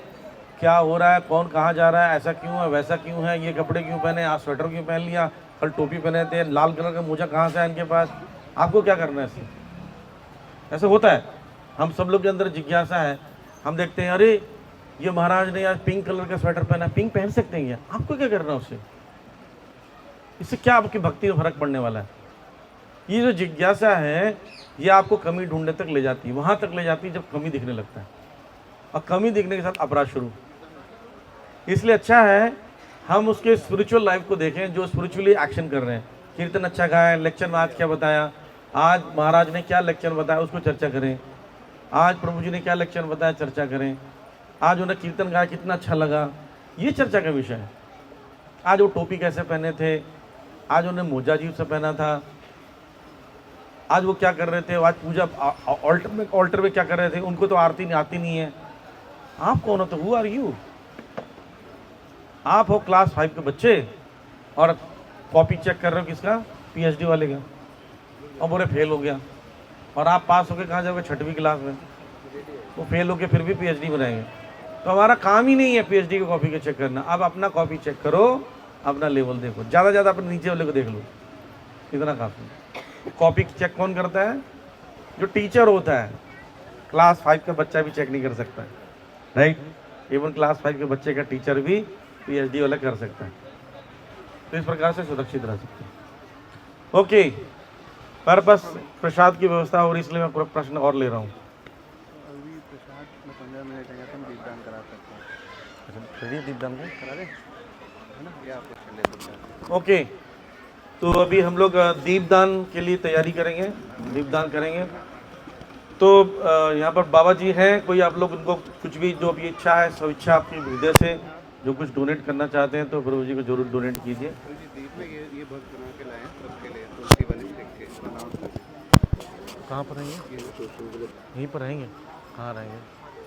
क्या हो रहा है, कौन कहाँ जा रहा है, ऐसा क्यों है, वैसा क्यों है, ये कपड़े क्यों पहने, आज स्वेटर क्यों पहन लिया, कल टोपी पहने थे, लाल कलर का मोजा कहाँ से है इनके पास, आपको क्या करना है इससे? ऐसा होता है। हम सब लोग के अंदर जिज्ञासा है, हम देखते हैं अरे ये महाराज ने आज पिंक कलर का स्वेटर पहना, पिंक पहन सकते हैं क्या? आपको क्या करना उससे? इससे क्या आपकी भक्ति में फर्क पड़ने वाला है? ये जो जिज्ञासा है ये आपको कमी ढूंढने तक ले जाती है, वहाँ तक ले जाती है जब कमी दिखने लगता है, और कमी दिखने के साथ अपराध शुरू। इसलिए अच्छा है हम उसके स्पिरिचुअल लाइफ को देखें, जो स्पिरिचुअली एक्शन कर रहे हैं। कीर्तन अच्छा गाया, लेक्चर में आज क्या बताया, आज महाराज ने क्या लेक्चर बताया, उसको चर्चा करें। आज प्रभु जी ने क्या लेक्चर बताया, चर्चा करें। आज उन्हें कीर्तन गाया, कितना अच्छा लगा, ये चर्चा का विषय है। आज वो टोपी कैसे पहने थे, आज उन्हें मोजा अजीब से पहना था, आज वो क्या कर रहे थे, आज पूजा ऑल्टर में क्या कर रहे थे, उनको तो आरती आती नहीं है। आप कौन हो? तो हु आर यू? आप हो क्लास 5 के बच्चे और कॉपी चेक कर रहे हो किसका? पीएचडी वाले का, और बोले फेल हो गया। और आप पास होके कहाँ जाओगे? 6वीं क्लास में। वो फेल होके फिर भी पीएचडी बनाएंगे। तो हमारा काम ही नहीं है पीएचडी की कॉपी के चेक करना। अब अपना कॉपी चेक करो, अपना लेवल देखो, ज़्यादा से ज़्यादा अपने नीचे वाले को देख लो, इतना काफ़ी। कॉपी चेक कौन करता है? जो टीचर होता है। क्लास 5 का बच्चा भी चेक नहीं कर सकता है, राइट। इवन क्लास 5 के बच्चे का टीचर भी PhD वाला कर सकता है। तो इस प्रकार से सुरक्षित रह सकते हैं। ओके, पर बस प्रसाद की व्यवस्था और इसलिए मैं प्रश्न और ले रहा हूँ। अभी प्रसाद में 15 मिनट है, तुम दीपदान करा सकते हैं। अच्छा, चलिए दीपदान का करा दे, है ना, या आपको चले दीपदान। ओके, तो अभी हम लोग दीपदान के लिए तैयारी करेंगे, दीपदान करेंगे। तो यहाँ पर बाबा जी हैं, कोई आप लोग उनको कुछ भी जो भी इच्छा है, सब इच्छा आपकी हृदय से जो कुछ डोनेट करना चाहते हैं तो प्रभु जी को जरूर डोनेट कीजिए। दीप में ये भक्त बना के लाए सबके लिए, तुलसी वाली स्टिक के अनाउंस कर। कहाँ पर रहेंगे? यहीं पर रहेंगे? कहाँ रहेंगे?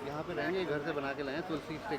यहाँ पे रहेंगे, घर से बना के लाए तुलसी स्टिक।